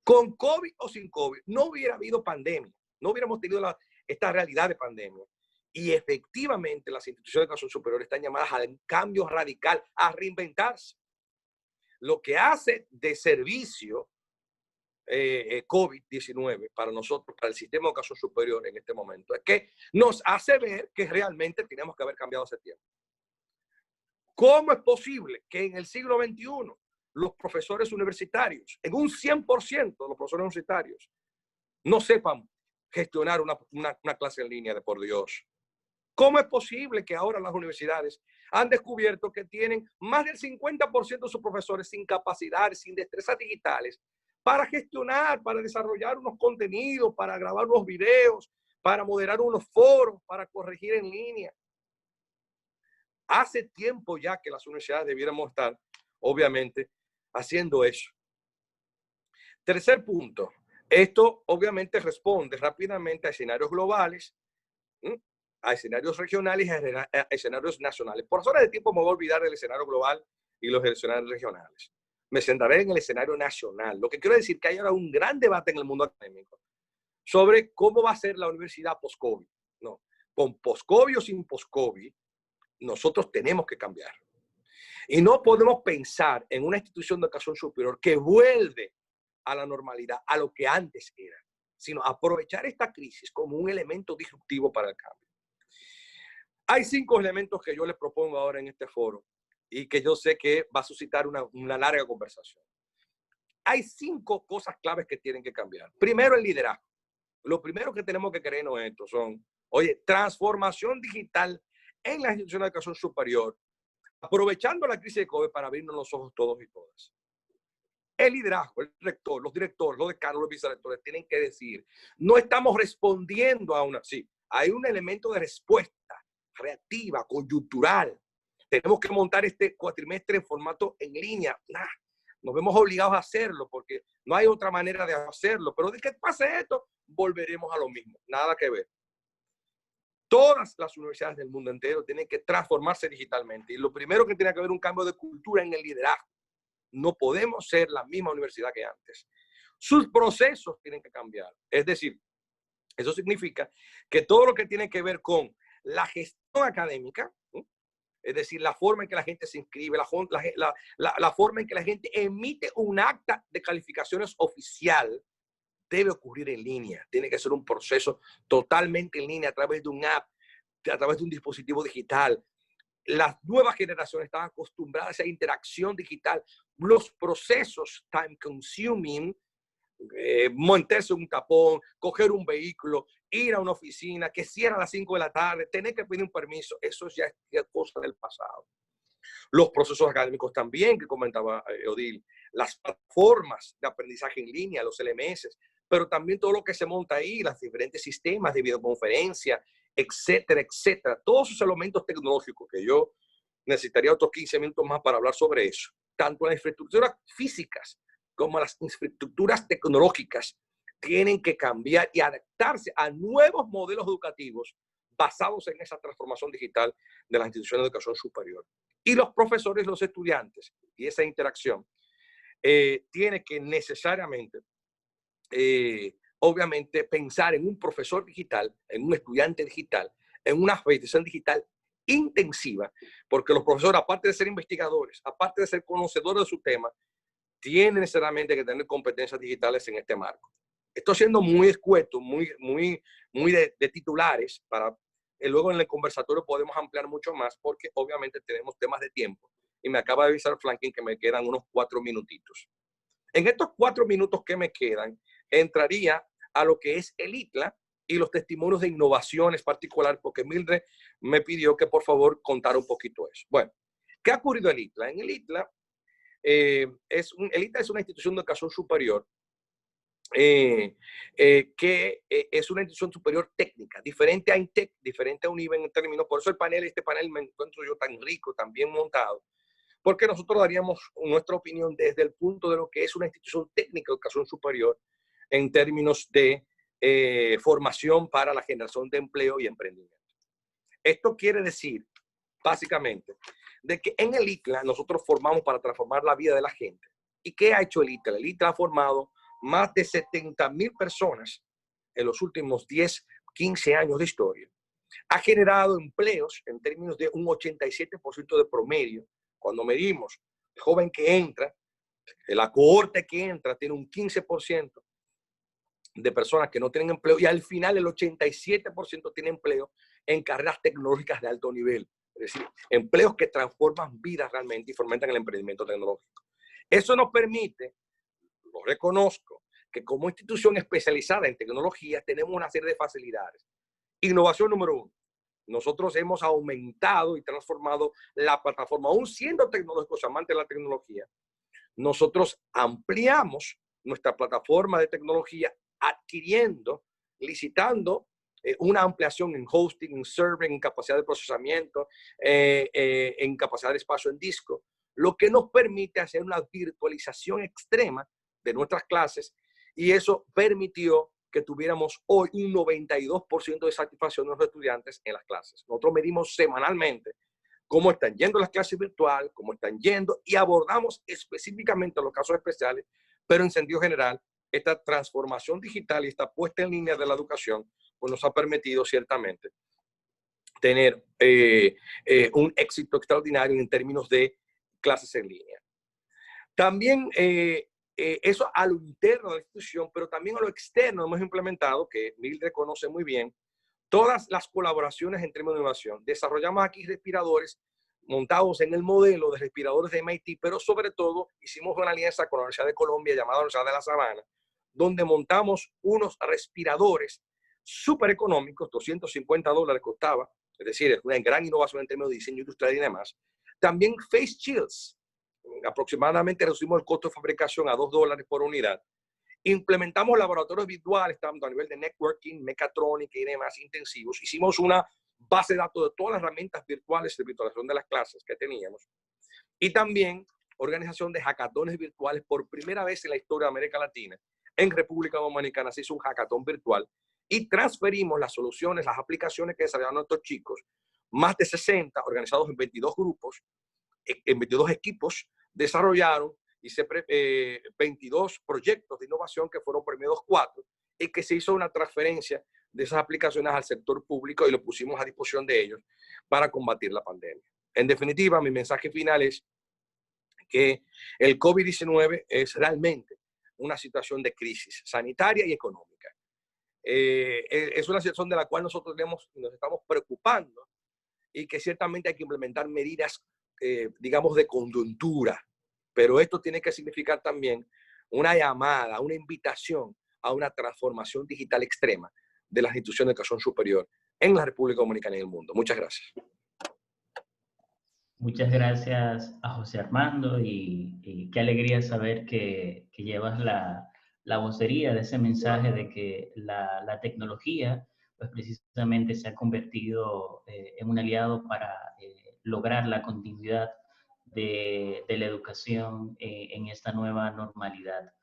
Con COVID o sin COVID, no hubiera habido pandemia, no hubiéramos tenido esta realidad de pandemia. Y efectivamente las instituciones de educación superior están llamadas al cambio radical, a reinventarse. Lo que hace de servicio COVID-19 para nosotros, para el sistema de educación superior en este momento, es que nos hace ver que realmente tenemos que haber cambiado hace tiempo. ¿Cómo es posible que en el siglo XXI los profesores universitarios, en un 100% de los profesores universitarios, no sepan gestionar una clase en línea de por Dios? ¿Cómo es posible que ahora las universidades han descubierto que tienen más del 50% de sus profesores sin capacidades, sin destrezas digitales para gestionar, para desarrollar unos contenidos, para grabar unos videos, para moderar unos foros, para corregir en línea? Hace tiempo ya que las universidades debiéramos estar, obviamente, haciendo eso. Tercer punto. Esto obviamente responde rápidamente a escenarios globales, a escenarios regionales y a escenarios nacionales. Por razones de tiempo me voy a olvidar del escenario global y los escenarios regionales. Me centraré en el escenario nacional. Lo que quiero decir es que hay ahora un gran debate en el mundo académico sobre cómo va a ser la universidad post-COVID. No, con post-COVID o sin post-COVID, nosotros tenemos que cambiar. Y no podemos pensar en una institución de educación superior que vuelve a la normalidad, a lo que antes era, sino aprovechar esta crisis como un elemento disruptivo para el cambio. Hay 5 elementos que yo les propongo ahora en este foro y que yo sé que va a suscitar una larga conversación. Hay 5 cosas claves que tienen que cambiar. Primero, el liderazgo. Lo primero que tenemos que creernos esto son, oye, transformación digital en la institución de educación superior, aprovechando la crisis de COVID para abrirnos los ojos todos y todas. El liderazgo, el rector, los directores, los decanos, los vicerrectores tienen que decir, no estamos respondiendo a una, sí, hay un elemento de respuesta reactiva, coyuntural. Tenemos que montar este cuatrimestre en formato en línea. Nos vemos obligados a hacerlo porque no hay otra manera de hacerlo. Pero de que pase esto, volveremos a lo mismo. Nada que ver. Todas las universidades del mundo entero tienen que transformarse digitalmente. Y lo primero que tiene que haber un cambio de cultura en el liderazgo. No podemos ser la misma universidad que antes. Sus procesos tienen que cambiar. Es decir, eso significa que todo lo que tiene que ver con la gestión académica, es decir, la forma en que la gente se inscribe, la forma en que la gente emite un acta de calificaciones oficial, debe ocurrir en línea. Tiene que ser un proceso totalmente en línea a través de un app, a través de un dispositivo digital. Las nuevas generaciones están acostumbradas a esa interacción digital. Los procesos time consuming, montarse un tapón, coger un vehículo, ir a una oficina que cierra a las 5 de la tarde, tener que pedir un permiso, eso ya es cosa del pasado. Los procesos académicos también, que comentaba Odile, las plataformas de aprendizaje en línea, los LMS, pero también todo lo que se monta ahí, los diferentes sistemas de videoconferencia, etcétera, etcétera. Todos esos elementos tecnológicos que yo necesitaría otros 15 minutos más para hablar sobre eso. Tanto las infraestructuras físicas como las infraestructuras tecnológicas tienen que cambiar y adaptarse a nuevos modelos educativos basados en esa transformación digital de las instituciones de educación superior. Y los profesores, los estudiantes y esa interacción tiene que necesariamente, obviamente, pensar en un profesor digital, en un estudiante digital, en una alfabetización digital intensiva, porque los profesores, aparte de ser investigadores, aparte de ser conocedores de su tema, tienen necesariamente que tener competencias digitales en este marco. Estoy siendo muy escueto, muy de titulares, para luego en el conversatorio podemos ampliar mucho más, porque obviamente tenemos temas de tiempo. Y me acaba de avisar Franklin que me quedan unos 4 minutitos. En estos 4 minutos que me quedan, entraría a lo que es el ITLA y los testimonios de innovaciones particulares, porque Mildred me pidió que por favor contara un poquito eso. Bueno, ¿qué ha ocurrido en el ITLA? En el ITLA, el ITLA es una institución de educación superior que es una institución superior técnica, diferente a INTEC, diferente a UNIBE en términos, por eso este panel me encuentro yo tan rico, tan bien montado, porque nosotros daríamos nuestra opinión desde el punto de lo que es una institución técnica de educación superior en términos de formación para la generación de empleo y emprendimiento. Esto quiere decir, básicamente, de que en el ITLA nosotros formamos para transformar la vida de la gente. ¿Y qué ha hecho el ITLA? El ITLA ha formado más de 70,000 personas en los últimos 10, 15 años de historia. Ha generado empleos en términos de un 87% de promedio. Cuando medimos el joven que entra, la cohorte que entra tiene un 15% de personas que no tienen empleo y al final el 87% tiene empleo en carreras tecnológicas de alto nivel. Es decir, empleos que transforman vidas realmente y fomentan el emprendimiento tecnológico. Eso nos permite, lo reconozco, que como institución especializada en tecnología tenemos una serie de facilidades. Innovación número 1. Nosotros hemos aumentado y transformado la plataforma, aún siendo tecnológicos, amantes de la tecnología. Nosotros ampliamos nuestra plataforma de tecnología adquiriendo, licitando una ampliación en hosting, en server, en capacidad de procesamiento, en capacidad de espacio en disco, lo que nos permite hacer una virtualización extrema de nuestras clases y eso permitió que tuviéramos hoy un 92% de satisfacción de los estudiantes en las clases. Nosotros medimos semanalmente cómo están yendo las clases virtuales, cómo están yendo y abordamos específicamente los casos especiales, pero en sentido general, esta transformación digital y esta puesta en línea de la educación pues nos ha permitido ciertamente tener un éxito extraordinario en términos de clases en línea. También eso a lo interno de la institución, pero también a lo externo hemos implementado, que Mildred conoce muy bien, todas las colaboraciones en términos de innovación. Desarrollamos aquí respiradores montados en el modelo de respiradores de MIT, pero sobre todo hicimos una alianza con la Universidad de Colombia llamada Universidad de La Sabana, donde montamos unos respiradores súper económicos, $250 costaba, es decir, es una gran innovación en términos de diseño industrial y demás. También face shields, aproximadamente reducimos el costo de fabricación a $2 por unidad. Implementamos laboratorios virtuales, tanto a nivel de networking, mecatrónica y demás intensivos. Hicimos una base de datos de todas las herramientas virtuales de virtualización de las clases que teníamos. Y también organización de hackatones virtuales por primera vez en la historia de América Latina. En República Dominicana se hizo un hackatón virtual y transferimos las soluciones, las aplicaciones que desarrollaron nuestros chicos, más de 60, organizados en 22 grupos, en 22 equipos, desarrollaron 22 proyectos de innovación que fueron premiados 4 y que se hizo una transferencia de esas aplicaciones al sector público y lo pusimos a disposición de ellos para combatir la pandemia. En definitiva, mi mensaje final es que el COVID-19 es realmente una situación de crisis sanitaria y económica. Es una situación de la cual nosotros nos estamos preocupando y que ciertamente hay que implementar medidas, digamos, de coyuntura. Pero esto tiene que significar también una llamada, una invitación a una transformación digital extrema de las instituciones de educación superior en la República Dominicana y en el mundo. Muchas gracias. Muchas gracias a José Armando y qué alegría saber que llevas la vocería de ese mensaje de que la tecnología pues precisamente se ha convertido en un aliado para lograr la continuidad de la educación en esta nueva normalidad.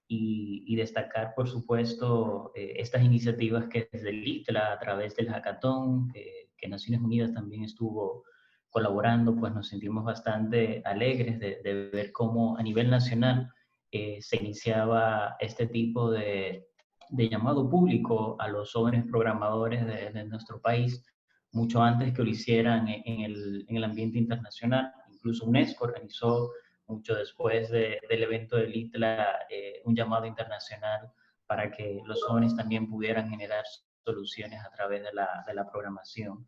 Y destacar, por supuesto, estas iniciativas que desde el ITLA, a través del hackathon, que Naciones Unidas también estuvo colaborando, pues nos sentimos bastante alegres de ver cómo a nivel nacional se iniciaba este tipo de llamado público a los jóvenes programadores de nuestro país, mucho antes que lo hicieran en el ambiente internacional. Incluso UNESCO organizó mucho después del evento del ITLA, un llamado internacional para que los jóvenes también pudieran generar soluciones a través de la programación.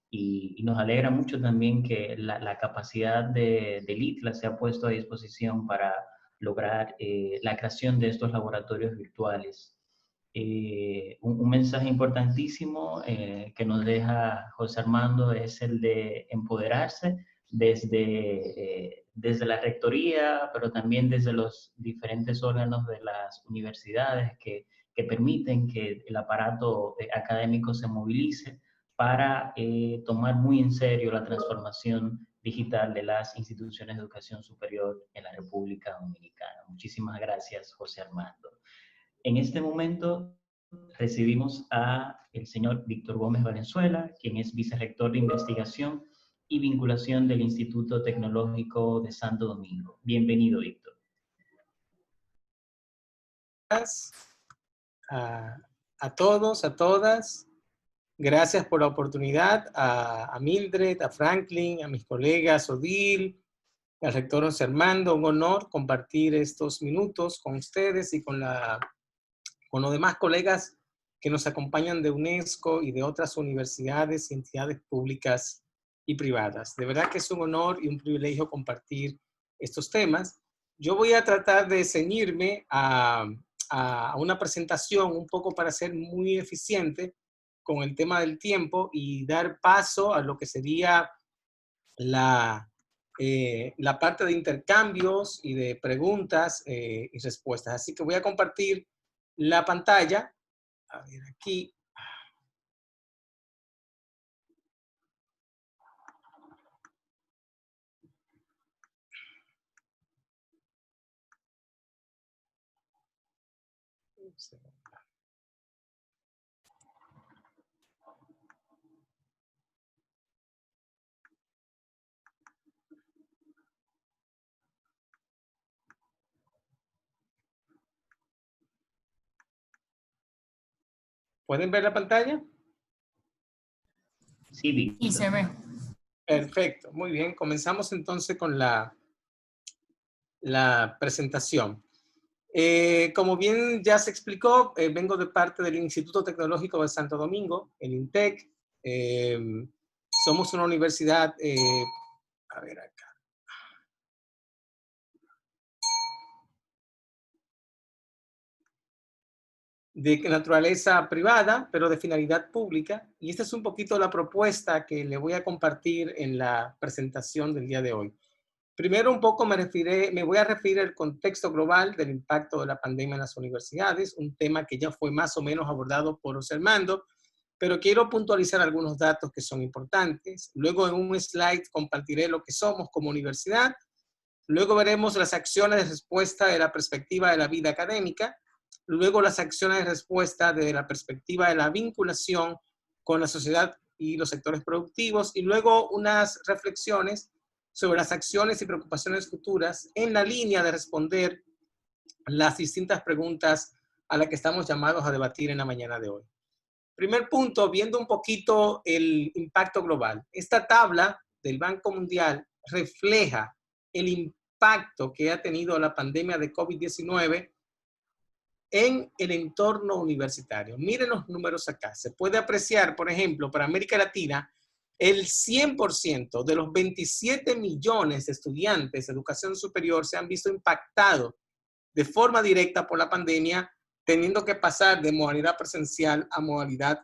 Y nos alegra mucho también que la capacidad del ITLA se ha puesto a disposición para lograr la creación de estos laboratorios virtuales. Un mensaje importantísimo que nos deja José Armando es el de empoderarse desde la rectoría, pero también desde los diferentes órganos de las universidades que permiten que el aparato académico se movilice para tomar muy en serio la transformación digital de las instituciones de educación superior en la República Dominicana. Muchísimas gracias, José Armando. En este momento recibimos a el señor Víctor Gómez Valenzuela, quien es vicerrector de investigación y vinculación del Instituto Tecnológico de Santo Domingo. Bienvenido, Víctor. A todos, a todas. Gracias por la oportunidad a Mildred, a Franklin, a mis colegas Odil, al rector José Armando. Un honor compartir estos minutos con ustedes y con los demás colegas que nos acompañan de UNESCO y de otras universidades y entidades públicas y privadas. De verdad que es un honor y un privilegio compartir estos temas. Yo voy a tratar de ceñirme a una presentación un poco para ser muy eficiente con el tema del tiempo y dar paso a lo que sería la parte de intercambios y de preguntas y respuestas. Así que voy a compartir la pantalla. A ver aquí. ¿Pueden ver la pantalla? Sí, Víctor. Y se ve. Perfecto, muy bien. Comenzamos entonces con la presentación. Como bien ya se explicó, vengo de parte del Instituto Tecnológico de Santo Domingo, el INTEC. Somos una universidad, a ver acá, de naturaleza privada, pero de finalidad pública. Y esta es un poquito la propuesta que le voy a compartir en la presentación del día de hoy. Primero, un poco me voy a referir al contexto global del impacto de la pandemia en las universidades, un tema que ya fue más o menos abordado por José Armando, pero quiero puntualizar algunos datos que son importantes. Luego, en un slide, compartiré lo que somos como universidad. Luego veremos las acciones de respuesta de la perspectiva de la vida académica. Luego, las acciones de respuesta desde la perspectiva de la vinculación con la sociedad y los sectores productivos. Y luego, unas reflexiones sobre las acciones y preocupaciones futuras en la línea de responder las distintas preguntas a las que estamos llamados a debatir en la mañana de hoy. Primer punto, viendo un poquito el impacto global. Esta tabla del Banco Mundial refleja el impacto que ha tenido la pandemia de COVID-19 en el entorno universitario. Miren los números acá. Se puede apreciar, por ejemplo, para América Latina, el 100% de los 27 millones de estudiantes de educación superior se han visto impactados de forma directa por la pandemia, teniendo que pasar de modalidad presencial a modalidad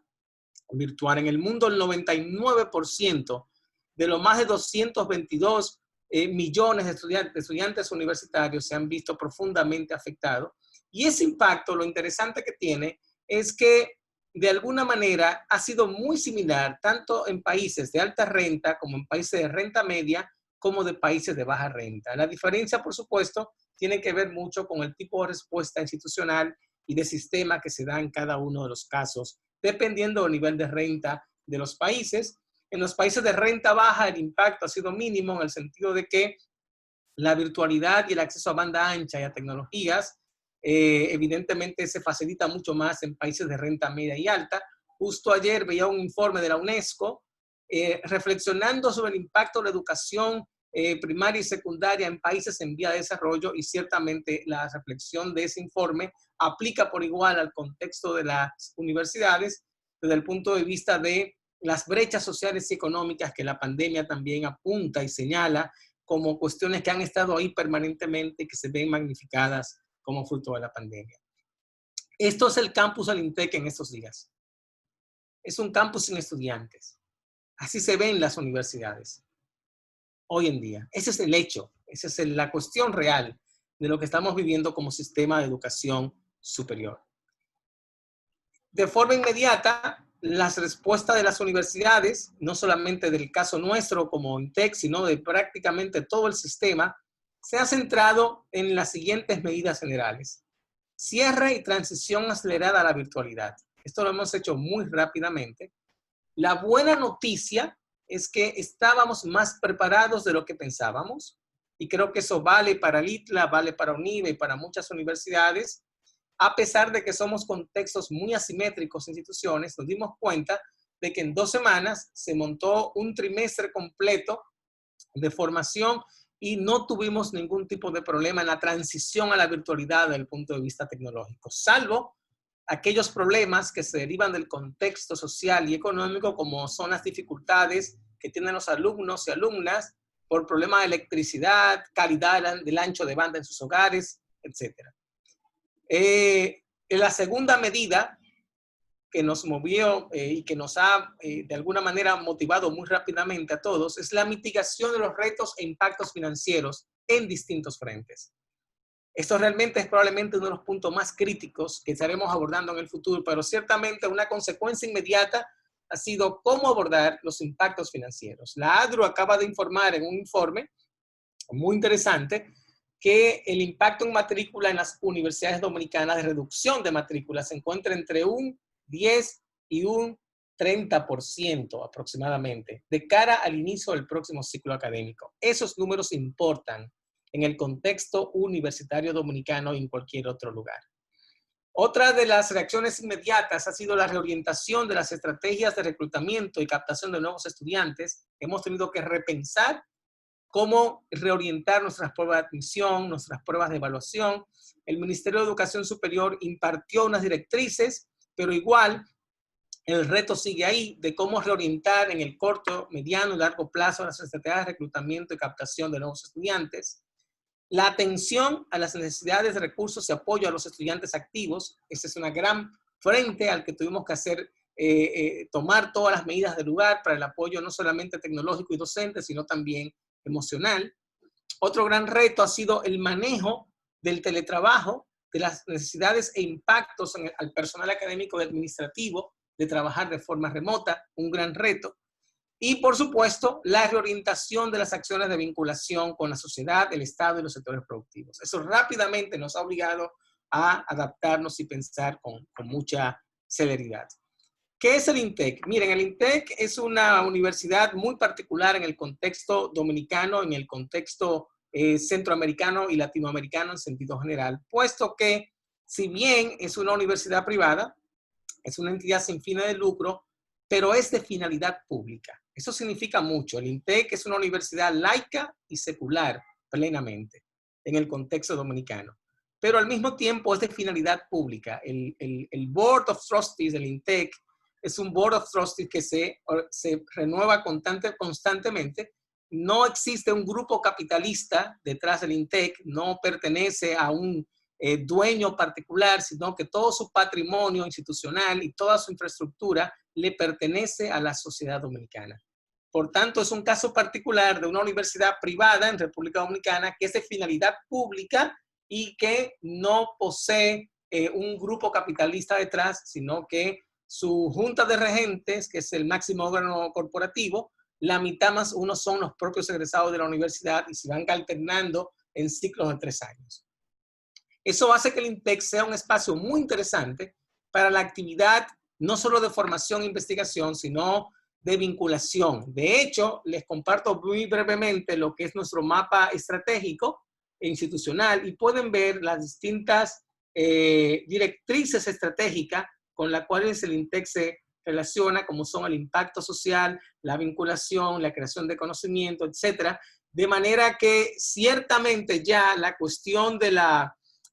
virtual. En el mundo, el 99% de los más de 222 millones de estudiantes universitarios se han visto profundamente afectados. Y ese impacto, lo interesante que tiene es que de alguna manera ha sido muy similar tanto en países de alta renta como en países de renta media como de países de baja renta. La diferencia, por supuesto, tiene que ver mucho con el tipo de respuesta institucional y de sistema que se da en cada uno de los casos, dependiendo del nivel de renta de los países. En los países de renta baja el impacto ha sido mínimo en el sentido de que la virtualidad y el acceso a banda ancha y a tecnologías evidentemente se facilita mucho más en países de renta media y alta. Justo ayer veía un informe de la UNESCO reflexionando sobre el impacto de la educación primaria y secundaria en países en vía de desarrollo, y ciertamente la reflexión de ese informe aplica por igual al contexto de las universidades desde el punto de vista de las brechas sociales y económicas que la pandemia también apunta y señala como cuestiones que han estado ahí permanentemente y que se ven magnificadas como fruto de la pandemia. Esto es el campus del INTEC en estos días. Es un campus sin estudiantes. Así se ven las universidades hoy en día. Ese es el hecho, esa es la cuestión real de lo que estamos viviendo como sistema de educación superior. De forma inmediata, las respuestas de las universidades, no solamente del caso nuestro como INTEC, sino de prácticamente todo el sistema, se ha centrado en las siguientes medidas generales. Cierre y transición acelerada a la virtualidad. Esto lo hemos hecho muy rápidamente. La buena noticia es que estábamos más preparados de lo que pensábamos, y creo que eso vale para el ITLA, vale para UNIBE y para muchas universidades. A pesar de que somos contextos muy asimétricos instituciones, nos dimos cuenta de que en 2 semanas se montó un trimestre completo de formación y no tuvimos ningún tipo de problema en la transición a la virtualidad desde el punto de vista tecnológico, salvo aquellos problemas que se derivan del contexto social y económico, como son las dificultades que tienen los alumnos y alumnas por problemas de electricidad, calidad del ancho de banda en sus hogares, etc. La segunda medida que nos movió y que nos ha de alguna manera motivado muy rápidamente a todos es la mitigación de los retos e impactos financieros en distintos frentes. Esto realmente es probablemente uno de los puntos más críticos que estaremos abordando en el futuro, pero ciertamente una consecuencia inmediata ha sido cómo abordar los impactos financieros. La ADRU acaba de informar en un informe muy interesante que el impacto en matrícula en las universidades dominicanas de reducción de matrícula se encuentra entre un 10 y un 30% aproximadamente de cara al inicio del próximo ciclo académico. Esos números importan en el contexto universitario dominicano y en cualquier otro lugar. Otra de las reacciones inmediatas ha sido la reorientación de las estrategias de reclutamiento y captación de nuevos estudiantes. Hemos tenido que repensar cómo reorientar nuestras pruebas de admisión, nuestras pruebas de evaluación. El Ministerio de Educación Superior impartió unas directrices, pero igual el reto sigue ahí de cómo reorientar en el corto, mediano y largo plazo las estrategias de reclutamiento y captación de nuevos estudiantes. La atención a las necesidades de recursos y apoyo a los estudiantes activos. Esa es una gran frente al que tuvimos que hacer, tomar todas las medidas del lugar para el apoyo no solamente tecnológico y docente, sino también emocional. Otro gran reto ha sido el manejo del teletrabajo, de las necesidades e impactos al personal académico y administrativo de trabajar de forma remota, un gran reto. Y, por supuesto, la reorientación de las acciones de vinculación con la sociedad, el Estado y los sectores productivos. Eso rápidamente nos ha obligado a adaptarnos y pensar con mucha celeridad. ¿Qué es el INTEC? Miren, el INTEC es una universidad muy particular en el contexto dominicano, en el contexto centroamericano y latinoamericano en sentido general, puesto que, si bien es una universidad privada, es una entidad sin fines de lucro, pero es de finalidad pública. Eso significa mucho. El INTEC es una universidad laica y secular plenamente en el contexto dominicano, pero al mismo tiempo es de finalidad pública. El Board of Trustees del INTEC es un Board of Trustees que se renueva constantemente. No existe un grupo capitalista detrás del INTEC, no pertenece a un dueño particular, sino que todo su patrimonio institucional y toda su infraestructura le pertenece a la sociedad dominicana. Por tanto, es un caso particular de una universidad privada en República Dominicana que es de finalidad pública y que no posee un grupo capitalista detrás, sino que su junta de regentes, que es el máximo órgano corporativo, la mitad más uno son los propios egresados de la universidad y se van alternando en ciclos de 3 años. Eso hace que el INTEC sea un espacio muy interesante para la actividad no solo de formación e investigación, sino de vinculación. De hecho, les comparto muy brevemente lo que es nuestro mapa estratégico e institucional y pueden ver las distintas directrices estratégicas con las cuales el INTEC se relaciona, como son el impacto social, la vinculación, la creación de conocimiento, etcétera, de manera que ciertamente ya la cuestión de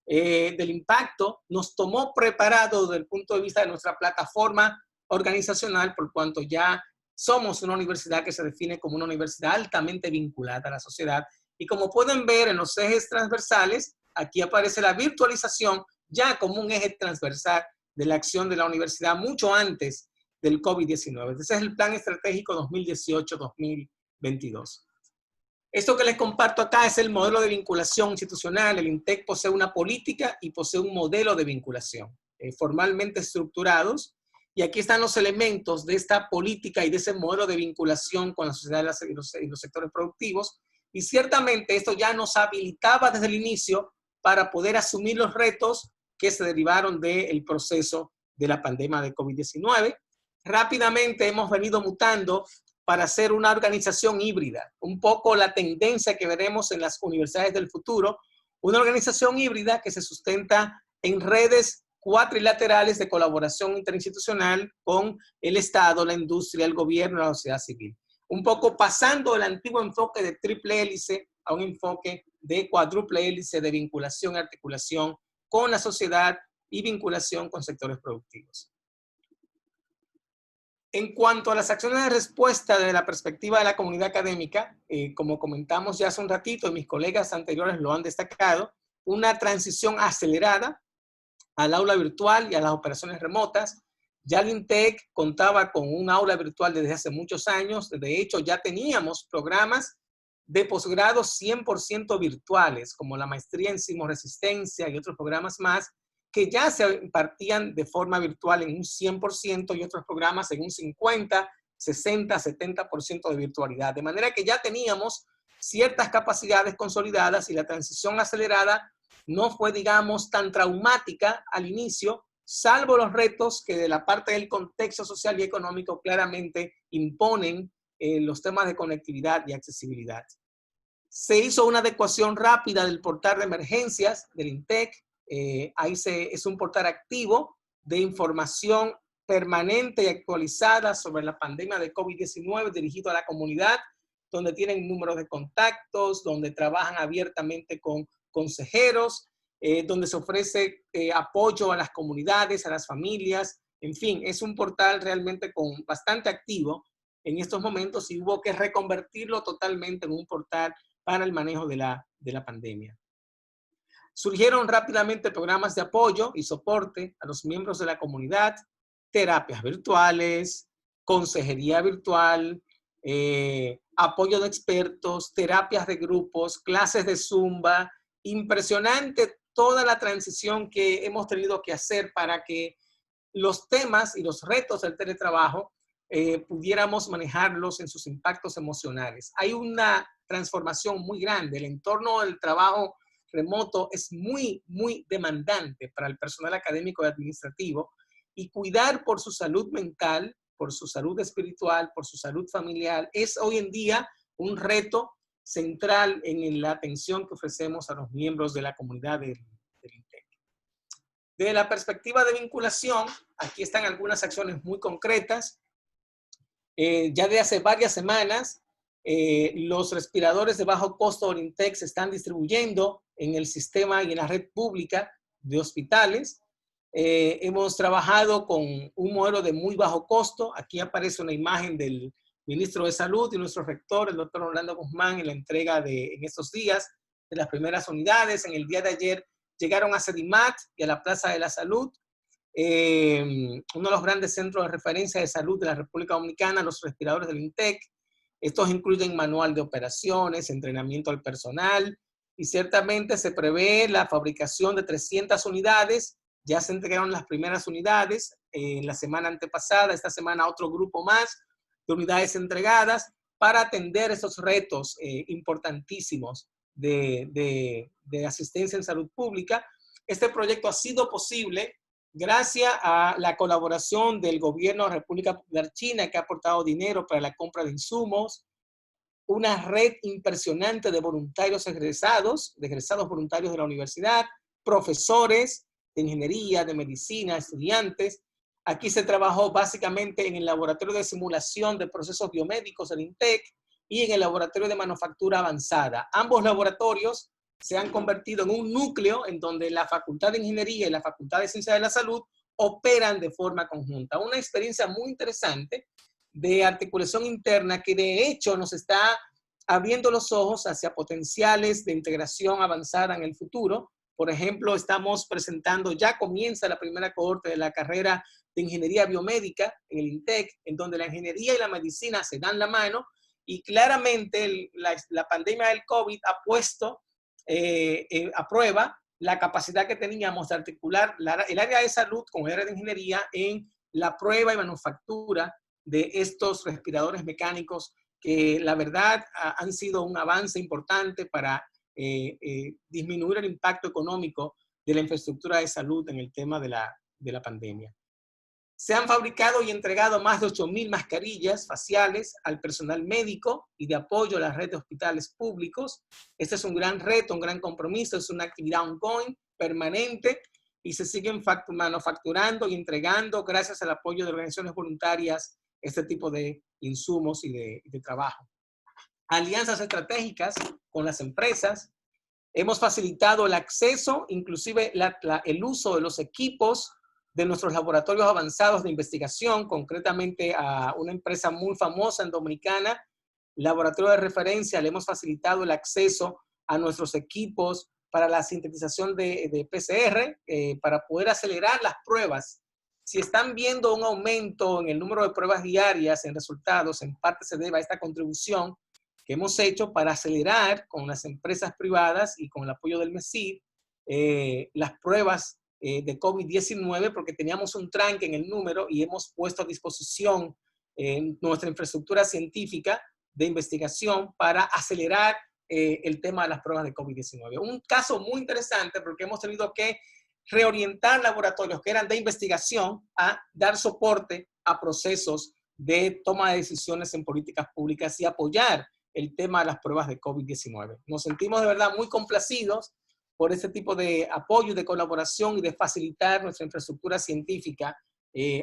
del impacto nos tomó preparados desde el punto de vista de nuestra plataforma organizacional, por cuanto ya somos una universidad que se define como una universidad altamente vinculada a la sociedad. Y como pueden ver en los ejes transversales, aquí aparece la virtualización ya como un eje transversal de la acción de la universidad mucho antes del COVID-19. Ese es el Plan Estratégico 2018-2022. Esto que les comparto acá es el modelo de vinculación institucional. El INTEC posee una política y posee un modelo de vinculación formalmente estructurados. Y aquí están los elementos de esta política y de ese modelo de vinculación con la sociedad y los sectores productivos. Y ciertamente esto ya nos habilitaba desde el inicio para poder asumir los retos que se derivaron del proceso de la pandemia de COVID-19. Rápidamente hemos venido mutando para ser una organización híbrida, un poco la tendencia que veremos en las universidades del futuro, una organización híbrida que se sustenta en redes cuatrilaterales de colaboración interinstitucional con el Estado, la industria, el gobierno y la sociedad civil. Un poco pasando del antiguo enfoque de triple hélice a un enfoque de cuádruple hélice de vinculación y articulación con la sociedad y vinculación con sectores productivos. En cuanto a las acciones de respuesta desde la perspectiva de la comunidad académica, como comentamos ya hace un ratito y mis colegas anteriores lo han destacado, una transición acelerada al aula virtual y a las operaciones remotas. Ya el INTEC contaba con un aula virtual desde hace muchos años. De hecho, ya teníamos programas de posgrado 100% virtuales, como la maestría en sismoresistencia y otros programas más, que ya se impartían de forma virtual en un 100% y otros programas en un 50, 60, 70% de virtualidad. De manera que ya teníamos ciertas capacidades consolidadas y la transición acelerada no fue, digamos, tan traumática al inicio, salvo los retos que de la parte del contexto social y económico claramente imponen los temas de conectividad y accesibilidad. Se hizo una adecuación rápida del portal de emergencias del INTEC. Es un portal activo de información permanente y actualizada sobre la pandemia de COVID-19 dirigido a la comunidad, donde tienen números de contactos, donde trabajan abiertamente con consejeros, donde se ofrece apoyo a las comunidades, a las familias. En fin, es un portal realmente bastante activo en estos momentos y hubo que reconvertirlo totalmente en un portal para el manejo de la pandemia. Surgieron rápidamente programas de apoyo y soporte a los miembros de la comunidad, terapias virtuales, consejería virtual, apoyo de expertos, terapias de grupos, clases de Zumba. Impresionante toda la transición que hemos tenido que hacer para que los temas y los retos del teletrabajo pudiéramos manejarlos en sus impactos emocionales. Hay una transformación muy grande. El entorno del trabajo remoto es muy, muy demandante para el personal académico y administrativo, y cuidar por su salud mental, por su salud espiritual, por su salud familiar, es hoy en día un reto central en la atención que ofrecemos a los miembros de la comunidad del INTEC. Desde la perspectiva de vinculación, aquí están algunas acciones muy concretas. Ya de hace varias semanas, los respiradores de bajo costo del INTEC se están distribuyendo en el sistema y en la red pública de hospitales. Hemos trabajado con un modelo de muy bajo costo. Aquí aparece una imagen del ministro de Salud y nuestro rector, el doctor Orlando Guzmán, en la entrega en estos días de las primeras unidades. En el día de ayer llegaron a Sedimat y a la Plaza de la Salud, uno de los grandes centros de referencia de salud de la República Dominicana, los respiradores del INTEC. Estos incluyen manual de operaciones, entrenamiento al personal, y ciertamente se prevé la fabricación de 300 unidades. Ya se entregaron las primeras unidades en la semana antepasada, esta semana otro grupo más de unidades entregadas para atender esos retos importantísimos de asistencia en salud pública. Este proyecto ha sido posible gracias a la colaboración del gobierno de la República Popular China, que ha aportado dinero para la compra de insumos, una red impresionante de voluntarios egresados voluntarios de la universidad, profesores de ingeniería, de medicina, estudiantes. Aquí se trabajó básicamente en el laboratorio de simulación de procesos biomédicos del INTEC y en el laboratorio de manufactura avanzada. Ambos laboratorios se han convertido en un núcleo en donde la Facultad de Ingeniería y la Facultad de Ciencias de la Salud operan de forma conjunta. Una experiencia muy interesante de articulación interna que de hecho nos está abriendo los ojos hacia potenciales de integración avanzada en el futuro. Por ejemplo, estamos presentando, ya comienza la primera cohorte de la carrera de Ingeniería Biomédica en el INTEC, en donde la ingeniería y la medicina se dan la mano, y claramente la pandemia del COVID ha puesto a prueba la capacidad que teníamos de articular el área de salud con el área de ingeniería en la prueba y manufactura de estos respiradores mecánicos que la verdad han sido un avance importante para disminuir el impacto económico de la infraestructura de salud en el tema de la pandemia. Se han fabricado y entregado más de 8,000 mascarillas faciales al personal médico y de apoyo a la red de hospitales públicos. Este es un gran reto, un gran compromiso, es una actividad ongoing, permanente, y se siguen manufacturando y entregando gracias al apoyo de organizaciones voluntarias este tipo de insumos y de trabajo. Alianzas estratégicas con las empresas. Hemos facilitado el acceso, inclusive el uso de los equipos de nuestros laboratorios avanzados de investigación, concretamente a una empresa muy famosa en Dominicana, laboratorio de referencia. Le hemos facilitado el acceso a nuestros equipos para la sintetización de PCR, para poder acelerar las pruebas. Si están viendo un aumento en el número de pruebas diarias en resultados, en parte se debe a esta contribución que hemos hecho para acelerar con las empresas privadas y con el apoyo del MESID las pruebas de COVID-19, porque teníamos un tranque en el número y hemos puesto a disposición nuestra infraestructura científica de investigación para acelerar el tema de las pruebas de COVID-19. Un caso muy interesante porque hemos tenido que reorientar laboratorios que eran de investigación a dar soporte a procesos de toma de decisiones en políticas públicas y apoyar el tema de las pruebas de COVID-19. Nos sentimos de verdad muy complacidos por este tipo de apoyo, de colaboración y de facilitar nuestra infraestructura científica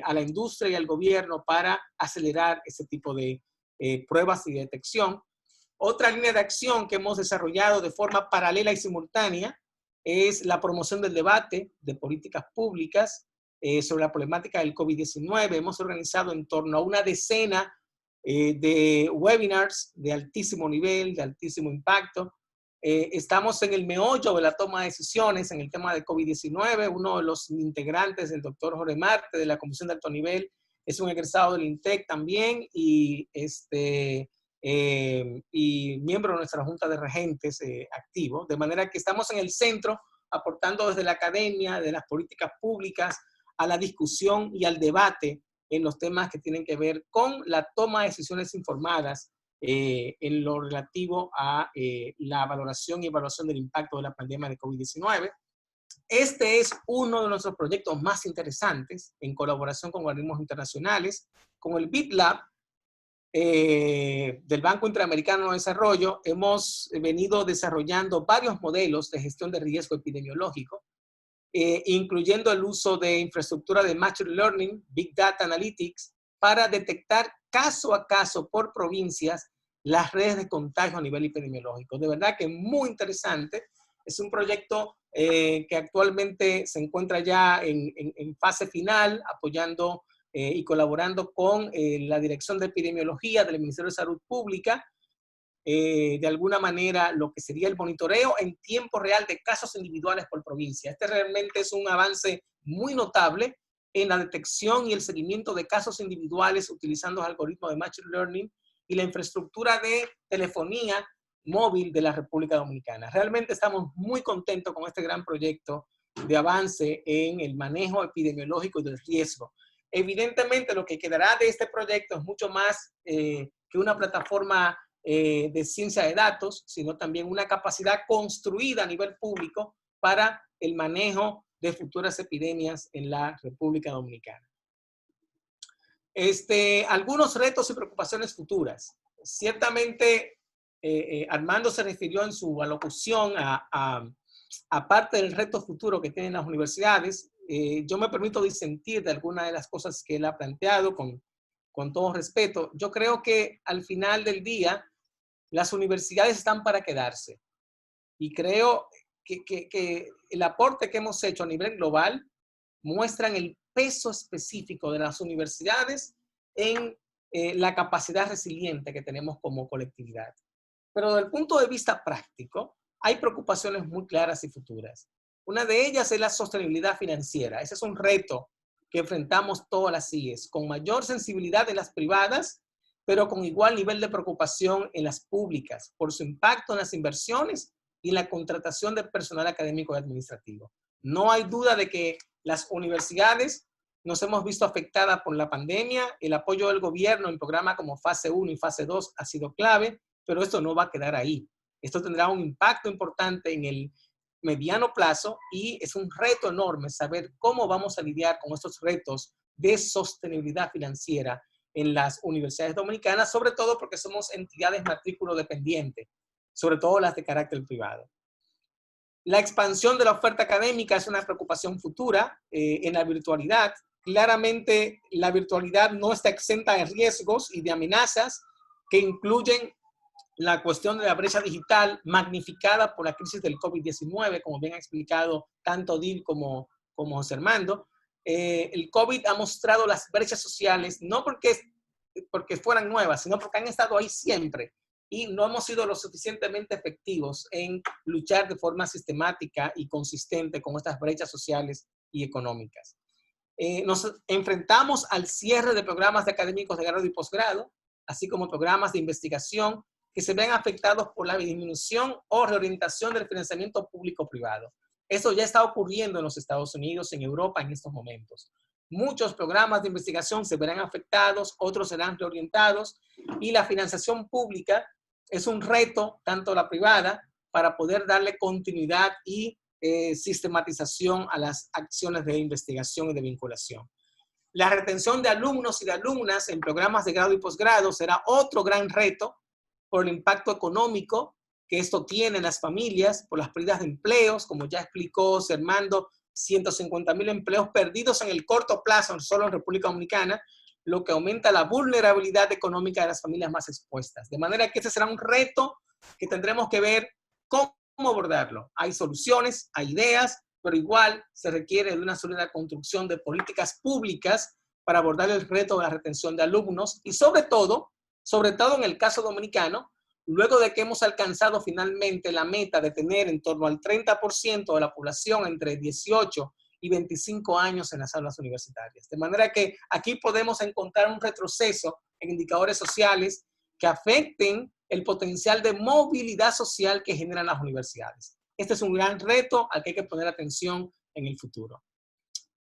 a la industria y al gobierno para acelerar ese tipo de pruebas y detección. Otra línea de acción que hemos desarrollado de forma paralela y simultánea es la promoción del debate de políticas públicas sobre la problemática del COVID-19. Hemos organizado en torno a una decena de webinars de altísimo nivel, de altísimo impacto. Estamos en el meollo de la toma de decisiones en el tema del COVID-19. Uno de los integrantes, el doctor Jorge Marte, de la Comisión de Alto Nivel, es un egresado del INTEC también y miembro de nuestra Junta de Regentes activo, de manera que estamos en el centro aportando desde la academia, de las políticas públicas, a la discusión y al debate en los temas que tienen que ver con la toma de decisiones informadas en lo relativo a la valoración y evaluación del impacto de la pandemia de COVID-19. Este es uno de nuestros proyectos más interesantes en colaboración con organismos internacionales, con el BitLab, del Banco Interamericano de Desarrollo. Hemos venido desarrollando varios modelos de gestión de riesgo epidemiológico, incluyendo el uso de infraestructura de Machine Learning, Big Data Analytics, para detectar caso a caso por provincias las redes de contagio a nivel epidemiológico. De verdad que muy interesante. Es un proyecto que actualmente se encuentra ya en fase final, apoyando y colaborando con la Dirección de Epidemiología del Ministerio de Salud Pública, de alguna manera lo que sería el monitoreo en tiempo real de casos individuales por provincia. Este realmente es un avance muy notable en la detección y el seguimiento de casos individuales utilizando algoritmos de Machine Learning y la infraestructura de telefonía móvil de la República Dominicana. Realmente estamos muy contentos con este gran proyecto de avance en el manejo epidemiológico y del riesgo. Evidentemente, lo que quedará de este proyecto es mucho más que una plataforma de ciencia de datos, sino también una capacidad construida a nivel público para el manejo de futuras epidemias en la República Dominicana. Algunos retos y preocupaciones futuras. Ciertamente, Armando se refirió en su alocución a parte del reto futuro que tienen las universidades. Yo me permito disentir de algunas de las cosas que él ha planteado con todo respeto. Yo creo que al final del día, las universidades están para quedarse. Y creo que el aporte que hemos hecho a nivel global muestran el peso específico de las universidades en la capacidad resiliente que tenemos como colectividad. Pero desde el punto de vista práctico, hay preocupaciones muy claras y futuras. Una de ellas es la sostenibilidad financiera. Ese es un reto que enfrentamos todas las CIEs, con mayor sensibilidad en las privadas, pero con igual nivel de preocupación en las públicas, por su impacto en las inversiones y en la contratación de personal académico y administrativo. No hay duda de que las universidades nos hemos visto afectadas por la pandemia. El apoyo del gobierno en programas como Fase 1 y Fase 2 ha sido clave, pero esto no va a quedar ahí. Esto tendrá un impacto importante en el mediano plazo y es un reto enorme saber cómo vamos a lidiar con estos retos de sostenibilidad financiera en las universidades dominicanas, sobre todo porque somos entidades matrículo dependientes, sobre todo las de carácter privado. La expansión de la oferta académica es una preocupación futura en la virtualidad. Claramente, la virtualidad no está exenta de riesgos y de amenazas que incluyen la cuestión de la brecha digital magnificada por la crisis del COVID-19, como bien ha explicado tanto Odile como José Armando. El COVID ha mostrado las brechas sociales, no porque fueran nuevas, sino porque han estado ahí siempre y no hemos sido lo suficientemente efectivos en luchar de forma sistemática y consistente con estas brechas sociales y económicas. Nos enfrentamos al cierre de programas de académicos de grado y posgrado, así como programas de investigación que se ven afectados por la disminución o reorientación del financiamiento público-privado. Eso ya está ocurriendo en los Estados Unidos, en Europa en estos momentos. Muchos programas de investigación se verán afectados, otros serán reorientados y la financiación pública es un reto, tanto la privada, para poder darle continuidad y sistematización a las acciones de investigación y de vinculación. La retención de alumnos y de alumnas en programas de grado y posgrado será otro gran reto por el impacto económico que esto tiene en las familias, por las pérdidas de empleos, como ya explicó Armando, 150,000 empleos perdidos en el corto plazo, solo en República Dominicana, lo que aumenta la vulnerabilidad económica de las familias más expuestas. De manera que ese será un reto que tendremos que ver cómo abordarlo. Hay soluciones, hay ideas, pero igual se requiere de una sólida construcción de políticas públicas para abordar el reto de la retención de alumnos y sobre todo en el caso dominicano, luego de que hemos alcanzado finalmente la meta de tener en torno al 30% de la población entre 18 y 25 años en las aulas universitarias. De manera que aquí podemos encontrar un retroceso en indicadores sociales que afecten el potencial de movilidad social que generan las universidades. Este es un gran reto al que hay que poner atención en el futuro.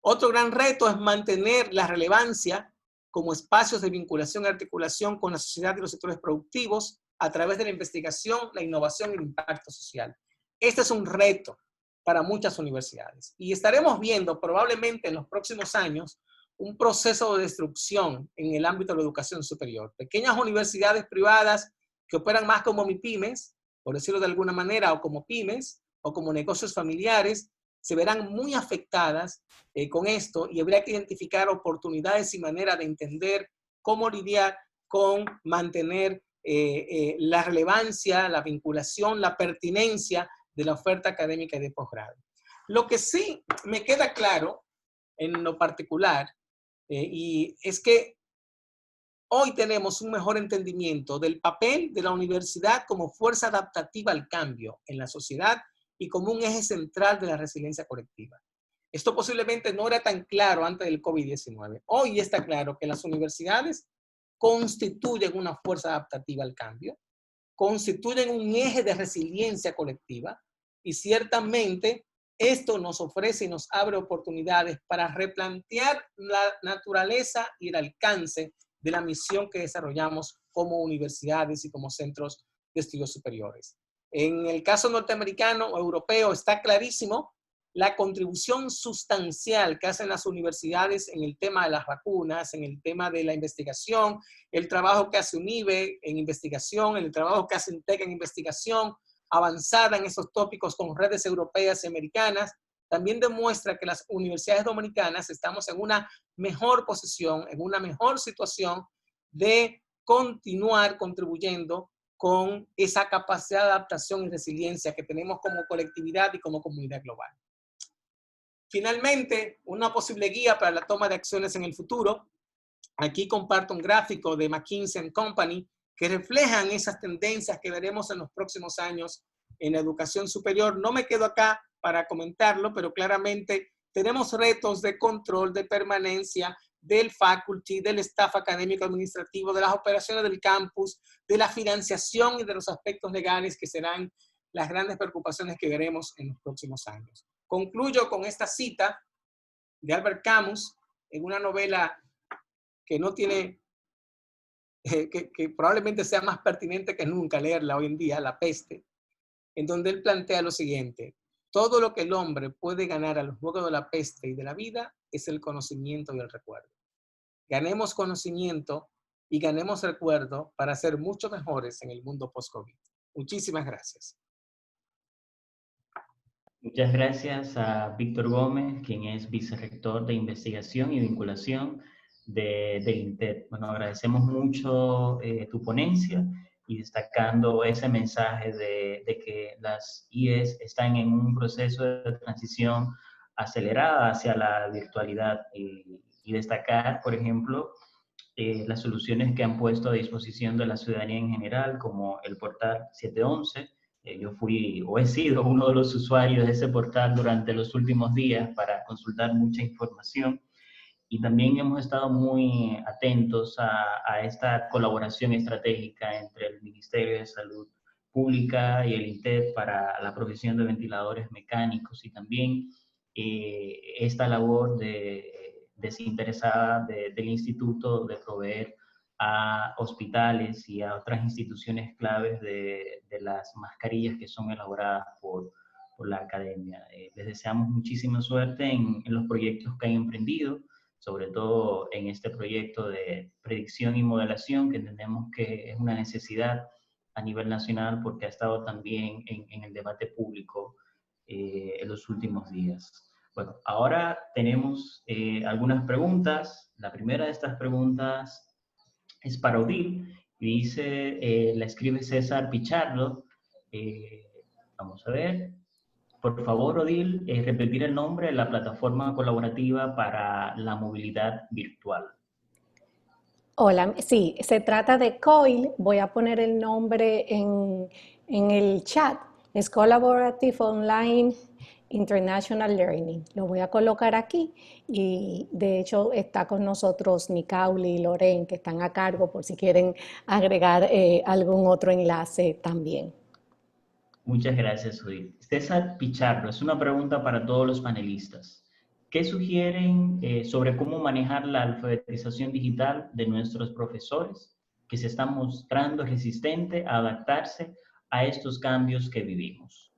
Otro gran reto es mantener la relevancia como espacios de vinculación y articulación con la sociedad y los sectores productivos a través de la investigación, la innovación y el impacto social. Este es un reto para muchas universidades. Y estaremos viendo probablemente en los próximos años un proceso de destrucción en el ámbito de la educación superior. Pequeñas universidades privadas que operan más como MIPYMES, por decirlo de alguna manera, o como pymes, o como negocios familiares, se verán muy afectadas con esto y habría que identificar oportunidades y maneras de entender cómo lidiar con mantener la relevancia, la vinculación, la pertinencia de la oferta académica y de posgrado. Lo que sí me queda claro en lo particular y es que hoy tenemos un mejor entendimiento del papel de la universidad como fuerza adaptativa al cambio en la sociedad y como un eje central de la resiliencia colectiva. Esto posiblemente no era tan claro antes del COVID-19. Hoy está claro que las universidades constituyen una fuerza adaptativa al cambio, constituyen un eje de resiliencia colectiva y ciertamente esto nos ofrece y nos abre oportunidades para replantear la naturaleza y el alcance de la misión que desarrollamos como universidades y como centros de estudios superiores. En el caso norteamericano o europeo está clarísimo la contribución sustancial que hacen las universidades en el tema de las vacunas, en el tema de la investigación, el trabajo que hace UNIBE en investigación, el trabajo que hace INTEC en investigación, avanzada en esos tópicos con redes europeas y americanas, también demuestra que las universidades dominicanas estamos en una mejor posición, en una mejor situación de continuar contribuyendo con esa capacidad de adaptación y resiliencia que tenemos como colectividad y como comunidad global. Finalmente, una posible guía para la toma de acciones en el futuro. Aquí comparto un gráfico de McKinsey & Company que reflejan esas tendencias que veremos en los próximos años en la educación superior. No me quedo acá para comentarlo, pero claramente tenemos retos de control, de permanencia del faculty, del staff académico administrativo, de las operaciones del campus, de la financiación y de los aspectos legales que serán las grandes preocupaciones que veremos en los próximos años. Concluyo con esta cita de Albert Camus en una novela que no tiene, que probablemente sea más pertinente que nunca leerla hoy en día, La peste, en donde él plantea lo siguiente: todo lo que el hombre puede ganar a los juegos de la peste y de la vida es el conocimiento y el recuerdo. Ganemos conocimiento y ganemos recuerdo para ser mucho mejores en el mundo post-COVID. Muchísimas gracias. Muchas gracias a Víctor Gómez, quien es vicerrector de investigación y vinculación del INTED. Bueno, agradecemos mucho tu ponencia y destacando ese mensaje de que las IES están en un proceso de transición acelerada hacia la virtualidad y destacar, por ejemplo, las soluciones que han puesto a disposición de la ciudadanía en general, como el portal 711. Yo fui o he sido uno de los usuarios de ese portal durante los últimos días para consultar mucha información. Y también hemos estado muy atentos a esta colaboración estratégica entre el Ministerio de Salud Pública y el INTED para la provisión de ventiladores mecánicos y también esta labor desinteresada del instituto de proveer a hospitales y a otras instituciones claves de las mascarillas que son elaboradas por la academia. Les deseamos muchísima suerte en los proyectos que han emprendido, sobre todo en este proyecto de predicción y modelación, que entendemos que es una necesidad a nivel nacional porque ha estado también en el debate público en los últimos días. Bueno, ahora tenemos algunas preguntas. La primera de estas preguntas es para Odile y dice, la escribe César Pichardo. Vamos a ver. Por favor, Odile, repetir el nombre de la plataforma colaborativa para la movilidad virtual. Hola, sí, se trata de COIL. Voy a poner el nombre en el chat. Es Collaborative Online International Learning. Lo voy a colocar aquí y de hecho está con nosotros Nicauli y Loren, que están a cargo por si quieren agregar algún otro enlace también. Muchas gracias, Odile. César Pichardo, es una pregunta para todos los panelistas. ¿Qué sugieren sobre cómo manejar la alfabetización digital de nuestros profesores que se están mostrando resistentes a adaptarse a estos cambios que vivimos?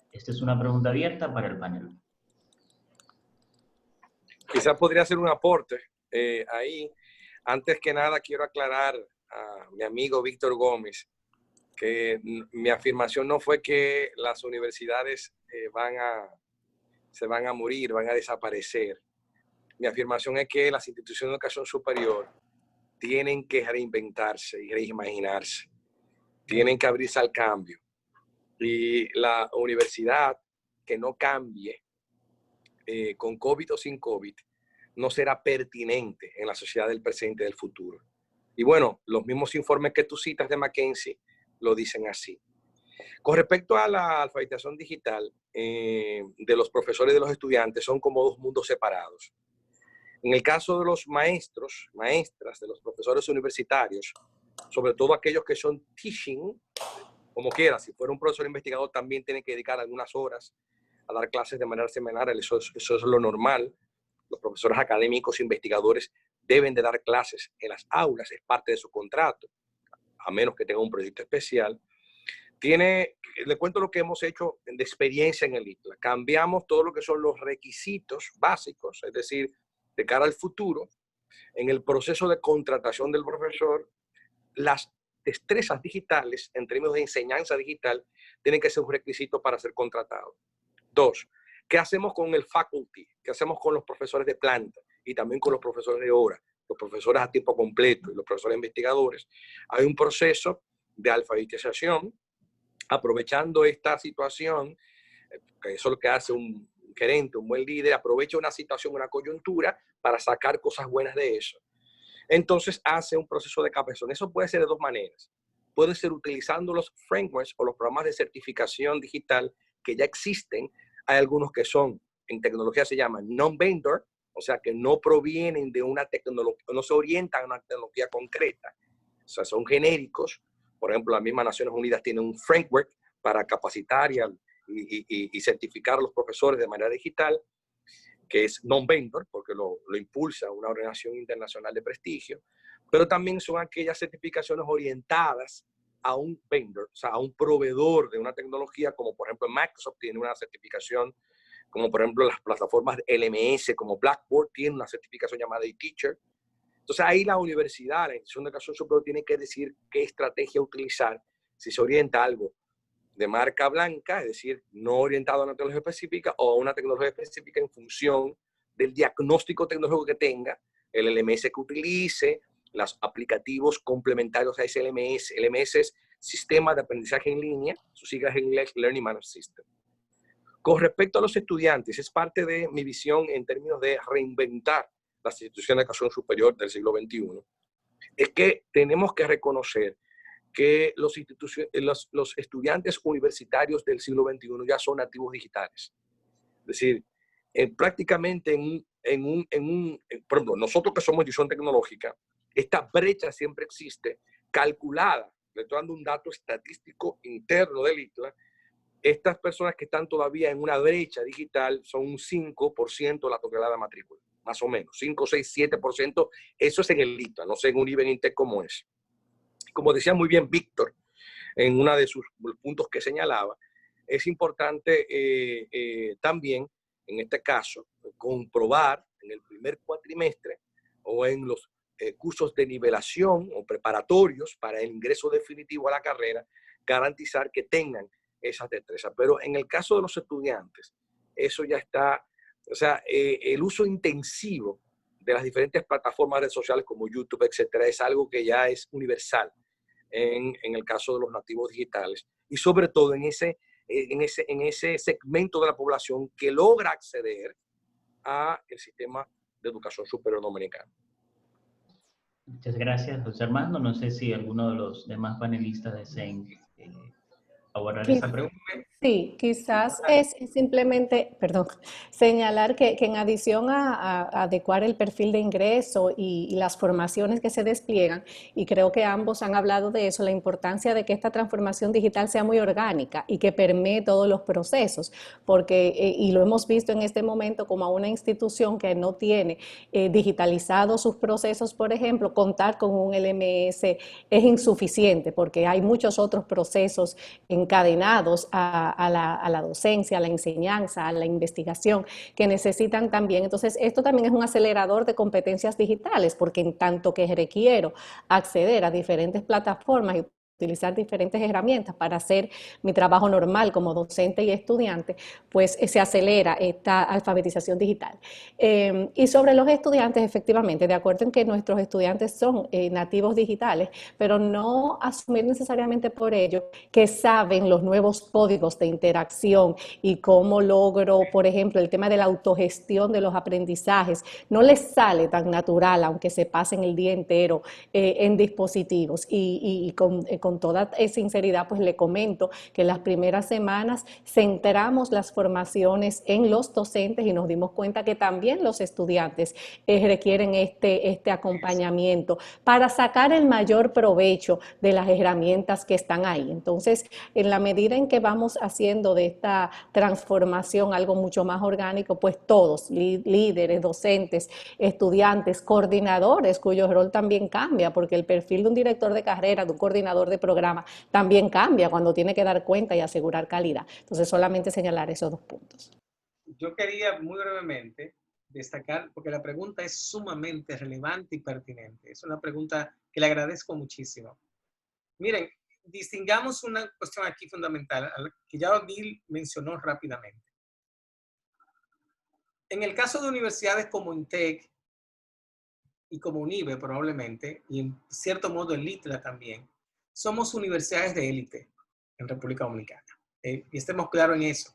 Esta es una pregunta abierta para el panel. Quizás podría hacer un aporte ahí. Antes que nada, quiero aclarar a mi amigo Víctor Gómez que mi afirmación no fue que las universidades se van a morir, van a desaparecer. Mi afirmación es que las instituciones de educación superior tienen que reinventarse y reimaginarse. Tienen que abrirse al cambio. Y la universidad que no cambie, con COVID o sin COVID, no será pertinente en la sociedad del presente y del futuro. Y bueno, los mismos informes que tú citas de McKinsey lo dicen así. Con respecto a la alfabetización digital de los profesores y de los estudiantes, son como dos mundos separados. En el caso de los maestros, maestras, de los profesores universitarios, sobre todo aquellos que son teaching, como quiera, si fuera un profesor investigador también tiene que dedicar algunas horas a dar clases de manera semanal, eso es lo normal. Los profesores académicos, investigadores, deben de dar clases en las aulas, es parte de su contrato, a menos que tenga un proyecto especial. Le cuento lo que hemos hecho de experiencia en el ITLA. Cambiamos todo lo que son los requisitos básicos, es decir, de cara al futuro, en el proceso de contratación del profesor, las destrezas digitales, en términos de enseñanza digital, tienen que ser un requisito para ser contratado. 2, ¿qué hacemos con el faculty? ¿Qué hacemos con los profesores de planta y también con los profesores de hora, los profesores a tiempo completo y los profesores investigadores? Hay un proceso de alfabetización, aprovechando esta situación, que eso es lo que hace un gerente, un buen líder, aprovecha una situación, una coyuntura para sacar cosas buenas de eso. Entonces hace un proceso de capacitación. Eso puede ser de dos maneras. Puede ser utilizando los frameworks o los programas de certificación digital que ya existen. Hay algunos que son, en tecnología se llaman non-vendor, o sea, que no provienen de una tecnología, no se orientan a una tecnología concreta. O sea, son genéricos. Por ejemplo, las mismas Naciones Unidas tienen un framework para capacitar y certificar a los profesores de manera digital, que es non-vendor, porque lo impulsa una organización internacional de prestigio, pero también son aquellas certificaciones orientadas a un vendor, o sea, a un proveedor de una tecnología, como por ejemplo Microsoft tiene una certificación, como por ejemplo las plataformas LMS, como Blackboard, tiene una certificación llamada eTeacher. Entonces ahí la universidad, la institución de educación superior, tiene que decir qué estrategia utilizar, si se orienta a algo de marca blanca, es decir, no orientado a una tecnología específica o a una tecnología específica en función del diagnóstico tecnológico que tenga, el LMS que utilice, los aplicativos complementarios a ese LMS. LMS es Sistema de Aprendizaje en Línea, sus siglas en inglés, Learning Management System. Con respecto a los estudiantes, es parte de mi visión en términos de reinventar las instituciones de educación superior del siglo XXI, es que tenemos que reconocer que los estudiantes universitarios del siglo XXI ya son nativos digitales. Es decir, prácticamente por ejemplo, nosotros que somos institución tecnológica, esta brecha siempre existe, calculada, le estoy dando un dato estadístico interno del ITLA, estas personas que están todavía en una brecha digital son un 5% de la totalidad de matrícula, más o menos, 5, 6, 7%, eso es en el ITLA, no sé en un IBE Intec cómo es. Como decía muy bien Víctor, en uno de sus puntos que señalaba, es importante también, en este caso, comprobar en el primer cuatrimestre o en los cursos de nivelación o preparatorios para el ingreso definitivo a la carrera, garantizar que tengan esas destrezas. Pero en el caso de los estudiantes, eso ya está O sea, el uso intensivo de las diferentes plataformas redes sociales como YouTube, etcétera, es algo que ya es universal en el caso de los nativos digitales. Y sobre todo en ese segmento de la población que logra acceder al sistema de educación superior dominicano. Muchas gracias, José Armando. No sé si alguno de los demás panelistas deseen abordar esa pregunta. Sí, quizás es simplemente, perdón, señalar que en adición a adecuar el perfil de ingreso y las formaciones que se despliegan, y creo que ambos han hablado de eso, la importancia de que esta transformación digital sea muy orgánica y que permee todos los procesos, porque, y lo hemos visto en este momento como a una institución que no tiene digitalizados sus procesos, por ejemplo, contar con un LMS es insuficiente porque hay muchos otros procesos encadenados a la docencia, a la enseñanza, a la investigación, que necesitan también. Entonces, esto también es un acelerador de competencias digitales, porque en tanto que requiero acceder a diferentes plataformas y utilizar diferentes herramientas para hacer mi trabajo normal como docente y estudiante, pues se acelera esta alfabetización digital. Y sobre los estudiantes, efectivamente, de acuerdo en que nuestros estudiantes son nativos digitales, pero no asumir necesariamente por ello que saben los nuevos códigos de interacción y cómo logro, por ejemplo, el tema de la autogestión de los aprendizajes, no les sale tan natural, aunque se pasen el día entero en dispositivos. Y con toda sinceridad, pues le comento que en las primeras semanas centramos las formaciones en los docentes y nos dimos cuenta que también los estudiantes requieren este acompañamiento para sacar el mayor provecho de las herramientas que están ahí. Entonces, en la medida en que vamos haciendo de esta transformación algo mucho más orgánico, pues todos, líderes, docentes, estudiantes, coordinadores, cuyo rol también cambia, porque el perfil de un director de carrera, de un coordinador de programa, también cambia cuando tiene que dar cuenta y asegurar calidad. Entonces, solamente señalar esos dos puntos. Yo quería muy brevemente destacar, porque la pregunta es sumamente relevante y pertinente. Es una pregunta que le agradezco muchísimo. Miren, distingamos una cuestión aquí fundamental, que ya Odile mencionó rápidamente. En el caso de universidades como INTEC y como UNIBE probablemente, y en cierto modo el ITLA también, somos universidades de élite en República Dominicana. Y estemos claros en eso.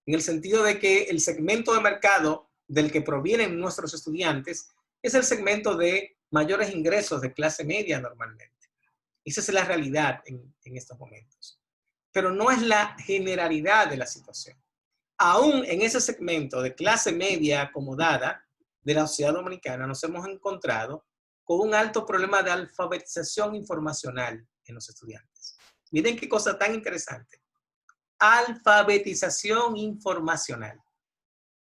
En el sentido de que el segmento de mercado del que provienen nuestros estudiantes es el segmento de mayores ingresos de clase media normalmente. Esa es la realidad en estos momentos. Pero no es la generalidad de la situación. Aún en ese segmento de clase media acomodada de la sociedad dominicana nos hemos encontrado con un alto problema de alfabetización informacional en los estudiantes. Miren qué cosa tan interesante. Alfabetización informacional.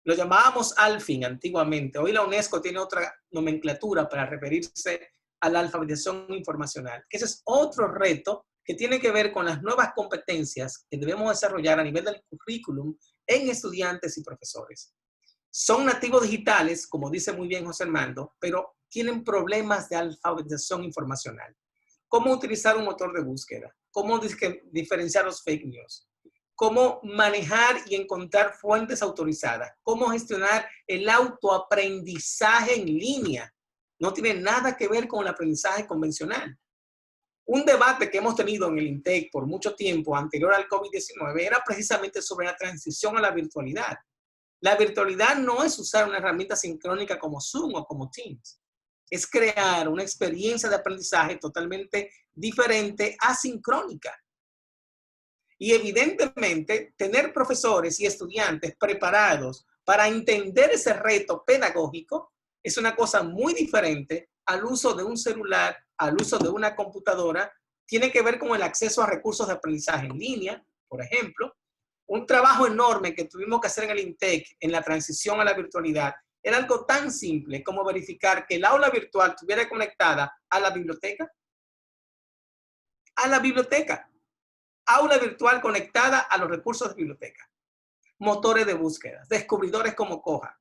Lo llamábamos ALFIN antiguamente. Hoy la UNESCO tiene otra nomenclatura para referirse a la alfabetización informacional, que ese es otro reto que tiene que ver con las nuevas competencias que debemos desarrollar a nivel del currículum en estudiantes y profesores. Son nativos digitales, como dice muy bien José Armando, pero tienen problemas de alfabetización informacional. ¿Cómo utilizar un motor de búsqueda? ¿Cómo diferenciar los fake news? ¿Cómo manejar y encontrar fuentes autorizadas? ¿Cómo gestionar el autoaprendizaje en línea? No tiene nada que ver con el aprendizaje convencional. Un debate que hemos tenido en el INTEC por mucho tiempo anterior al COVID-19 era precisamente sobre la transición a la virtualidad. La virtualidad no es usar una herramienta sincrónica como Zoom o como Teams. Es crear una experiencia de aprendizaje totalmente diferente, asincrónica. Y evidentemente, tener profesores y estudiantes preparados para entender ese reto pedagógico es una cosa muy diferente al uso de un celular, al uso de una computadora. Tiene que ver con el acceso a recursos de aprendizaje en línea, por ejemplo. Un trabajo enorme que tuvimos que hacer en el INTEC en la transición a la virtualidad era algo tan simple como verificar que el aula virtual estuviera conectada a la biblioteca. A la biblioteca. Aula virtual conectada a los recursos de biblioteca. Motores de búsqueda, descubridores como Coja.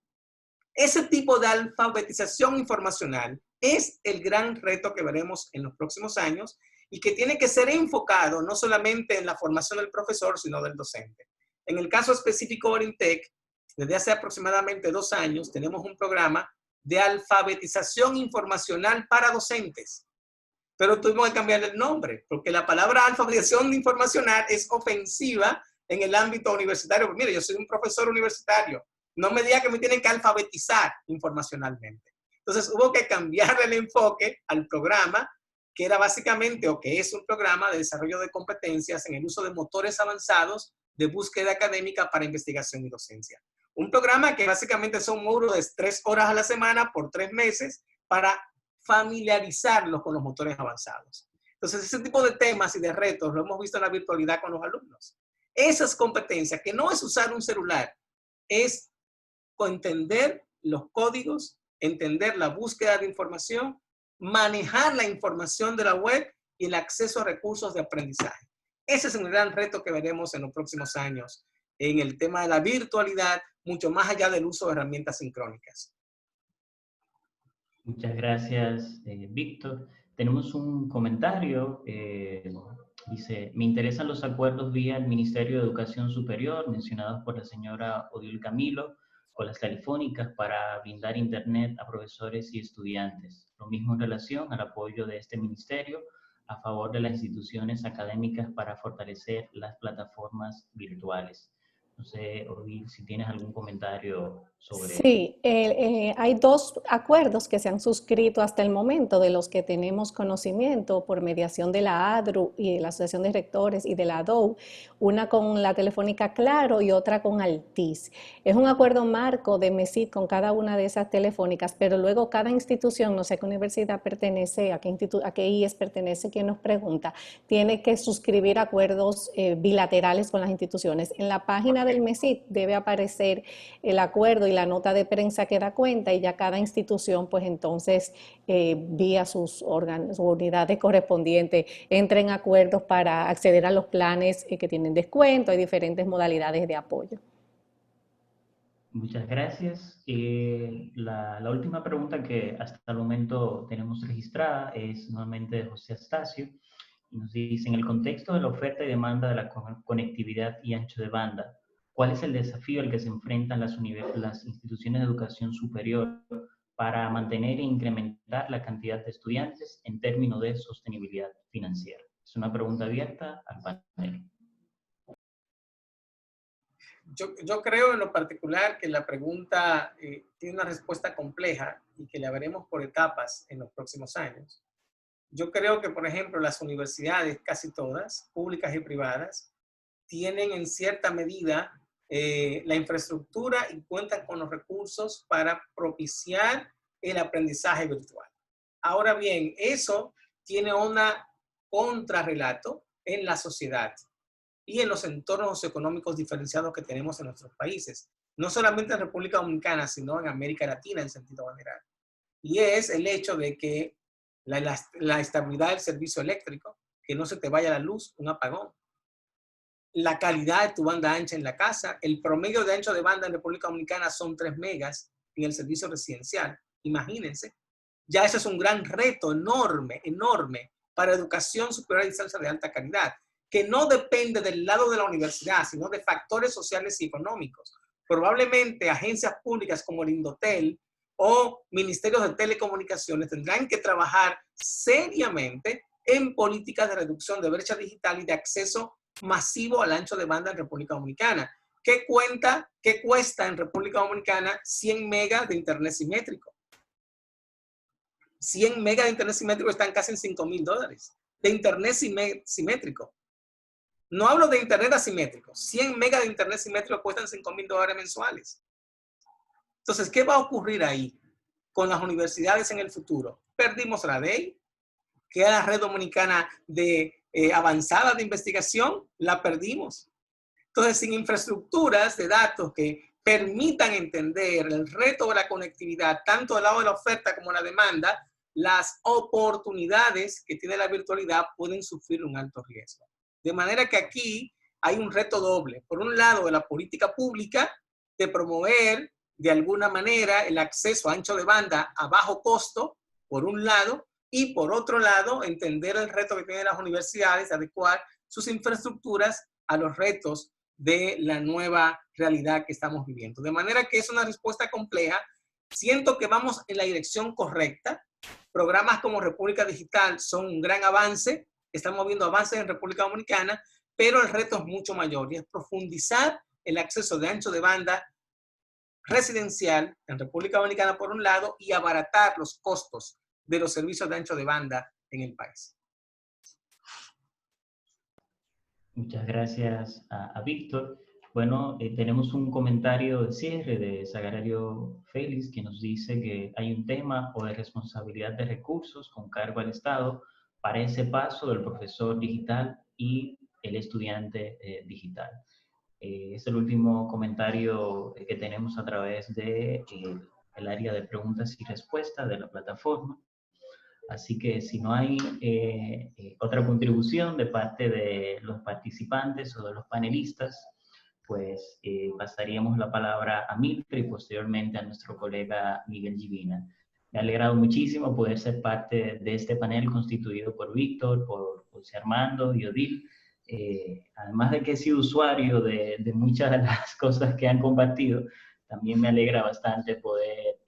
Ese tipo de alfabetización informacional es el gran reto que veremos en los próximos años y que tiene que ser enfocado no solamente en la formación del profesor, sino del docente. En el caso específico del INTEC, desde hace aproximadamente 2 años, tenemos un programa de alfabetización informacional para docentes. Pero tuvimos que cambiarle el nombre, porque la palabra alfabetización informacional es ofensiva en el ámbito universitario. Pues mire, yo soy un profesor universitario. No me diga que me tienen que alfabetizar informacionalmente. Entonces hubo que cambiarle el enfoque al programa, que era básicamente, o que es un programa de desarrollo de competencias en el uso de motores avanzados de búsqueda académica para investigación y docencia. Un programa que básicamente son módulos de 3 horas a la semana por 3 meses para familiarizarlos con los motores avanzados. Entonces, ese tipo de temas y de retos lo hemos visto en la virtualidad con los alumnos. Esas competencias, que no es usar un celular, es entender los códigos, entender la búsqueda de información, manejar la información de la web y el acceso a recursos de aprendizaje. Ese es un gran reto que veremos en los próximos años en el tema de la virtualidad, mucho más allá del uso de herramientas sincrónicas. Muchas gracias, Víctor. Tenemos un comentario. Dice, me interesan los acuerdos vía el Ministerio de Educación Superior mencionados por la señora Odil Camilo con las telefónicas para brindar internet a profesores y estudiantes. Lo mismo en relación al apoyo de este ministerio a favor de las instituciones académicas para fortalecer las plataformas virtuales. No sé, Odil, si tienes algún comentario sobre Sí, hay 2 acuerdos que se han suscrito hasta el momento, de los que tenemos conocimiento por mediación de la ADRU y de la Asociación de Rectores y de la ADOU, una con la Telefónica Claro y otra con Altiz. Es un acuerdo marco de MESID con cada una de esas telefónicas, pero luego cada institución, no sé qué universidad pertenece, a qué IES pertenece, quien nos pregunta, tiene que suscribir acuerdos bilaterales con las instituciones. En la página del MESID debe aparecer el acuerdo y la nota de prensa que da cuenta, y ya cada institución pues entonces vía sus órganos, sus unidades correspondientes, entra en acuerdos para acceder a los planes que tienen descuento. Hay diferentes modalidades de apoyo. Muchas gracias. La última pregunta que hasta el momento tenemos registrada es nuevamente de José Astacio, y nos dice, en el contexto de la oferta y demanda de la conectividad y ancho de banda, ¿cuál es el desafío al que se enfrentan las instituciones de educación superior para mantener e incrementar la cantidad de estudiantes en términos de sostenibilidad financiera? Es una pregunta abierta al panel. Yo creo en lo particular que la pregunta tiene una respuesta compleja y que la veremos por etapas en los próximos años. Yo creo que, por ejemplo, las universidades, casi todas, públicas y privadas, tienen en cierta medida la infraestructura y cuentan con los recursos para propiciar el aprendizaje virtual. Ahora bien, eso tiene un contrarrelato en la sociedad y en los entornos económicos diferenciados que tenemos en nuestros países, no solamente en República Dominicana, sino en América Latina en sentido general. Y es el hecho de que la estabilidad del servicio eléctrico, que no se te vaya la luz, un apagón, la calidad de tu banda ancha en la casa. El promedio de ancho de banda en República Dominicana son 3 megas en el servicio residencial. Imagínense. Ya eso es un gran reto enorme, enorme para educación superior a distancia de alta calidad, que no depende del lado de la universidad, sino de factores sociales y económicos. Probablemente agencias públicas como el Indotel o ministerios de telecomunicaciones tendrán que trabajar seriamente en políticas de reducción de brecha digital y de acceso masivo al ancho de banda en República Dominicana. ¿Qué cuesta en República Dominicana 100 megas de internet simétrico? 100 megas de internet simétrico están casi en $5,000 de internet simétrico. No hablo de internet asimétrico. 100 megas de internet simétrico cuestan $5,000 mensuales. Entonces, ¿qué va a ocurrir ahí con las universidades en el futuro? Perdimos la DEI, que era la red dominicana de avanzada de investigación, la perdimos. Entonces, sin infraestructuras de datos que permitan entender el reto de la conectividad, tanto del lado de la oferta como la demanda, las oportunidades que tiene la virtualidad pueden sufrir un alto riesgo. De manera que aquí hay un reto doble. Por un lado, de la política pública de promover de alguna manera el acceso a ancho de banda a bajo costo, por un lado, y por otro lado, entender el reto que tienen las universidades de adecuar sus infraestructuras a los retos de la nueva realidad que estamos viviendo. De manera que es una respuesta compleja. Siento que vamos en la dirección correcta. Programas como República Digital son un gran avance. Estamos viendo avances en República Dominicana, pero el reto es mucho mayor y es profundizar el acceso de ancho de banda residencial en República Dominicana por un lado y abaratar los costos de los servicios de ancho de banda en el país. Muchas gracias a Víctor. Bueno, tenemos un comentario de cierre de Sagrario Félix que nos dice que hay un tema o de responsabilidad de recursos con cargo al Estado para ese paso del profesor digital y el estudiante digital. Es el último comentario que tenemos a través de el área de preguntas y respuestas de la plataforma. Así que si no hay otra contribución de parte de los participantes o de los panelistas, pues pasaríamos la palabra a Mildred y posteriormente a nuestro colega Miguel Givina. Me ha alegrado muchísimo poder ser parte de este panel constituido por Víctor, por José Armando y Odil. Además de que he sido usuario de muchas de las cosas que han compartido, también me alegra bastante poder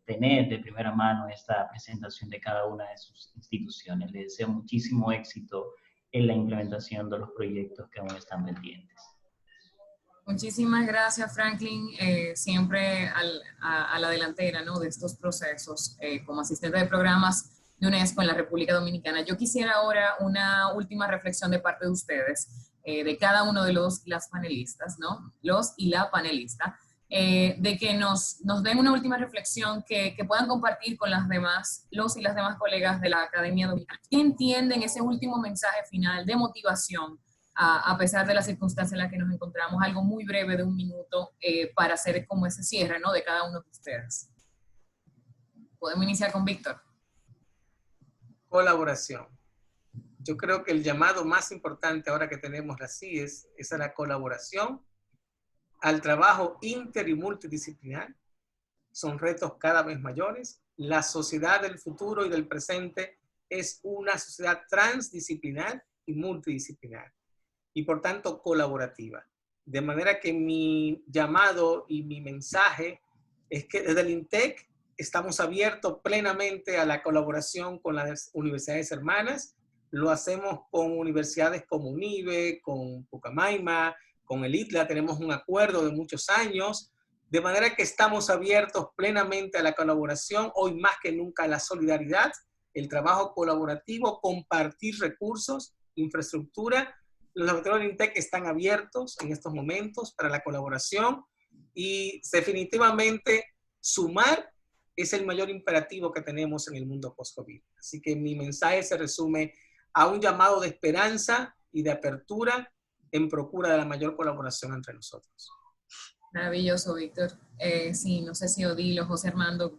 tener de primera mano esta presentación de cada una de sus instituciones. Les deseo muchísimo éxito en la implementación de los proyectos que aún están pendientes. Muchísimas gracias, Franklin, siempre a la delantera, ¿no?, de estos procesos como asistente de programas de UNESCO en la República Dominicana. Yo quisiera ahora una última reflexión de parte de ustedes, de cada uno de las panelistas, ¿no?, los y la panelista, de que nos den una última reflexión que puedan compartir con los y las demás colegas de la Academia Dominicana. ¿Qué entienden ese último mensaje final de motivación a pesar de las circunstancias en las que nos encontramos? Algo muy breve de 1 minuto para hacer como ese cierre, ¿no?, de cada uno de ustedes. Podemos iniciar con Víctor. Colaboración. Yo creo que el llamado más importante ahora que tenemos la CIES es a la colaboración, al trabajo inter y multidisciplinar. Son retos cada vez mayores. La sociedad del futuro y del presente es una sociedad transdisciplinar y multidisciplinar, y por tanto colaborativa. De manera que mi llamado y mi mensaje es que desde el INTEC estamos abiertos plenamente a la colaboración con las universidades hermanas. Lo hacemos con universidades como UNIBE, con Pucamaima, con el ITLA. Tenemos un acuerdo de muchos años, de manera que estamos abiertos plenamente a la colaboración, hoy más que nunca a la solidaridad, el trabajo colaborativo, compartir recursos, infraestructura. Los laboratorios de INTEC están abiertos en estos momentos para la colaboración y definitivamente sumar es el mayor imperativo que tenemos en el mundo post-COVID. Así que mi mensaje se resume a un llamado de esperanza y de apertura en procura de la mayor colaboración entre nosotros. Maravilloso, Víctor. Sí, no sé si Odil o José Armando.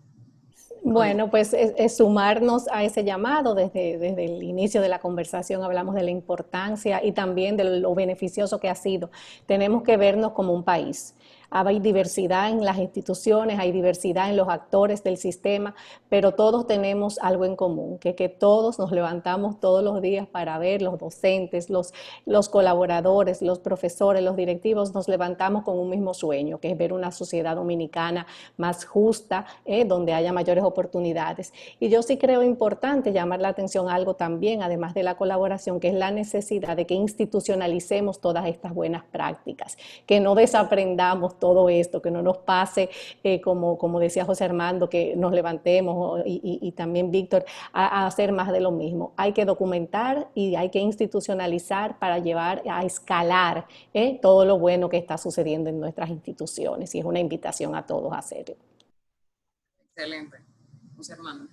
Bueno, pues es sumarnos a ese llamado. Desde el inicio de la conversación hablamos de la importancia y también de lo beneficioso que ha sido. Tenemos que vernos como un país. Hay diversidad en las instituciones, hay diversidad en los actores del sistema, pero todos tenemos algo en común, que todos nos levantamos todos los días para ver, los docentes, los colaboradores, los profesores, los directivos, nos levantamos con un mismo sueño, que es ver una sociedad dominicana más justa, donde haya mayores oportunidades. Y yo sí creo importante llamar la atención a algo también, además de la colaboración, que es la necesidad de que institucionalicemos todas estas buenas prácticas, que no desaprendamos todo esto, que no nos pase, como decía José Armando, que nos levantemos y también Víctor, a hacer más de lo mismo. Hay que documentar y hay que institucionalizar para llevar a escalar todo lo bueno que está sucediendo en nuestras instituciones, y es una invitación a todos a hacerlo. Excelente. José Armando.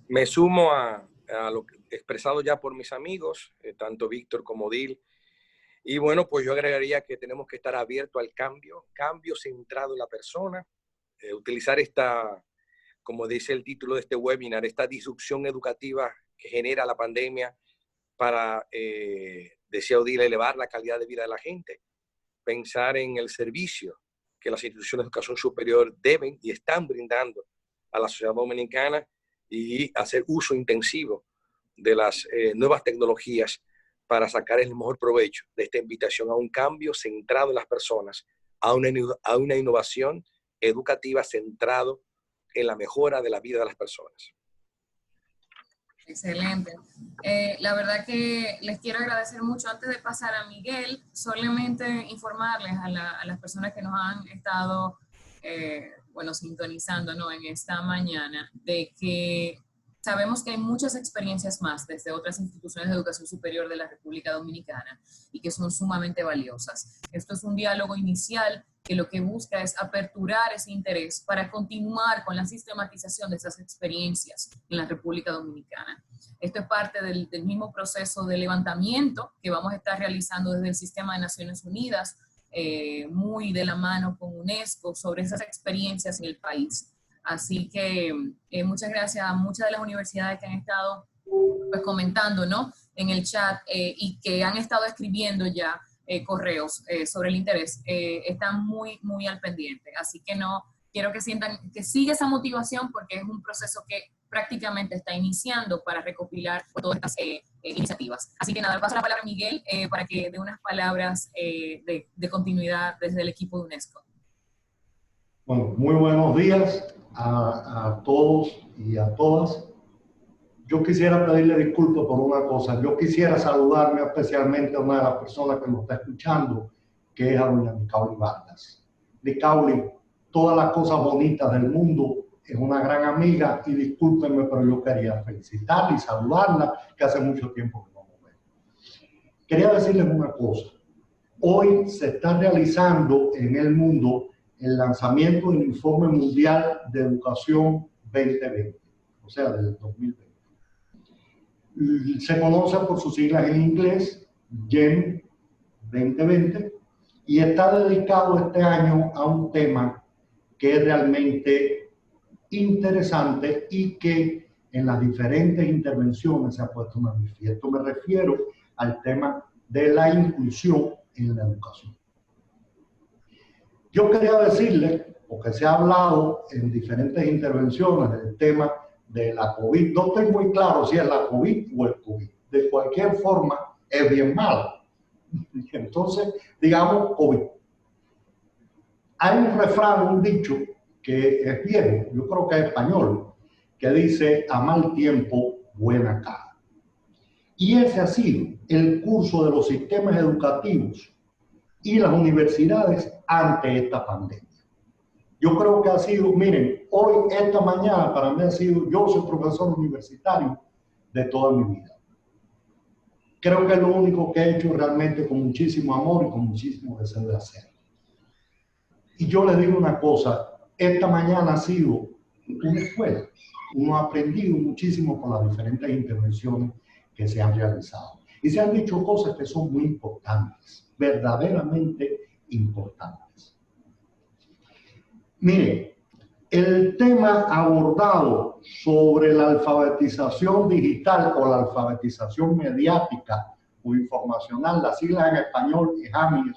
Me sumo a lo expresado ya por mis amigos, tanto Víctor como Odil. Y bueno, pues yo agregaría que tenemos que estar abiertos al cambio centrado en la persona, utilizar esta, como dice el título de este webinar, esta disrupción educativa que genera la pandemia para, decía Odil, elevar la calidad de vida de la gente, pensar en el servicio que las instituciones de educación superior deben y están brindando a la sociedad dominicana y hacer uso intensivo de las nuevas tecnologías para sacar el mejor provecho de esta invitación a un cambio centrado en las personas, a una innovación educativa centrado en la mejora de la vida de las personas. Excelente. La verdad que les quiero agradecer mucho. Antes de pasar a Miguel, solamente informarles a las personas que nos han estado sintonizando, ¿no?, en esta mañana, de que sabemos que hay muchas experiencias más desde otras instituciones de educación superior de la República Dominicana y que son sumamente valiosas. Esto es un diálogo inicial que lo que busca es aperturar ese interés para continuar con la sistematización de esas experiencias en la República Dominicana. Esto es parte del mismo proceso de levantamiento que vamos a estar realizando desde el Sistema de Naciones Unidas, muy de la mano con UNESCO, sobre esas experiencias en el país. Así que muchas gracias a muchas de las universidades que han estado pues, comentando, ¿no?, en el chat y que han estado escribiendo ya correos sobre el interés, están muy, muy al pendiente. Así que no quiero que sientan que sigue esa motivación porque es un proceso que prácticamente está iniciando para recopilar todas estas iniciativas. Así que nada, paso la palabra a Miguel para que dé unas palabras de continuidad desde el equipo de UNESCO. Bueno, muy buenos días a todos y a todas. Yo quisiera pedirle disculpas por una cosa. Yo quisiera saludarme especialmente a una de las personas que nos está escuchando, que es a doña Nicauli Vargas. Nicauli, todas las cosas bonitas del mundo, es una gran amiga y discúlpenme, pero yo quería felicitarla y saludarla, que hace mucho tiempo que no nos vemos. Quería decirles una cosa. Hoy se está realizando en el mundo el lanzamiento del Informe Mundial de Educación 2020, o sea, del 2020. Se conoce por sus siglas en inglés, GEM 2020, y está dedicado este año a un tema que es realmente interesante y que en las diferentes intervenciones se ha puesto manifiesto. Me refiero al tema de la inclusión en la educación. Yo quería decirle, porque se ha hablado en diferentes intervenciones del tema de la COVID, no estoy muy claro si es la COVID o el COVID. De cualquier forma, es bien malo. Entonces, digamos COVID. Hay un refrán, un dicho, que es viejo, yo creo que es español, que dice, a mal tiempo, buena cara. Y ese ha sido el curso de los sistemas educativos y las universidades ante esta pandemia. Yo creo que ha sido, miren, hoy, esta mañana, para mí ha sido, yo soy profesor universitario de toda mi vida. Creo que es lo único que he hecho realmente con muchísimo amor y con muchísimo deseo de hacer. Y yo les digo una cosa, esta mañana ha sido una escuela. Uno ha aprendido muchísimo por las diferentes intervenciones que se han realizado. Y se han dicho cosas que son muy importantes, verdaderamente importantes. Mire, el tema abordado sobre la alfabetización digital o la alfabetización mediática o informacional, la sigla en español es AMI,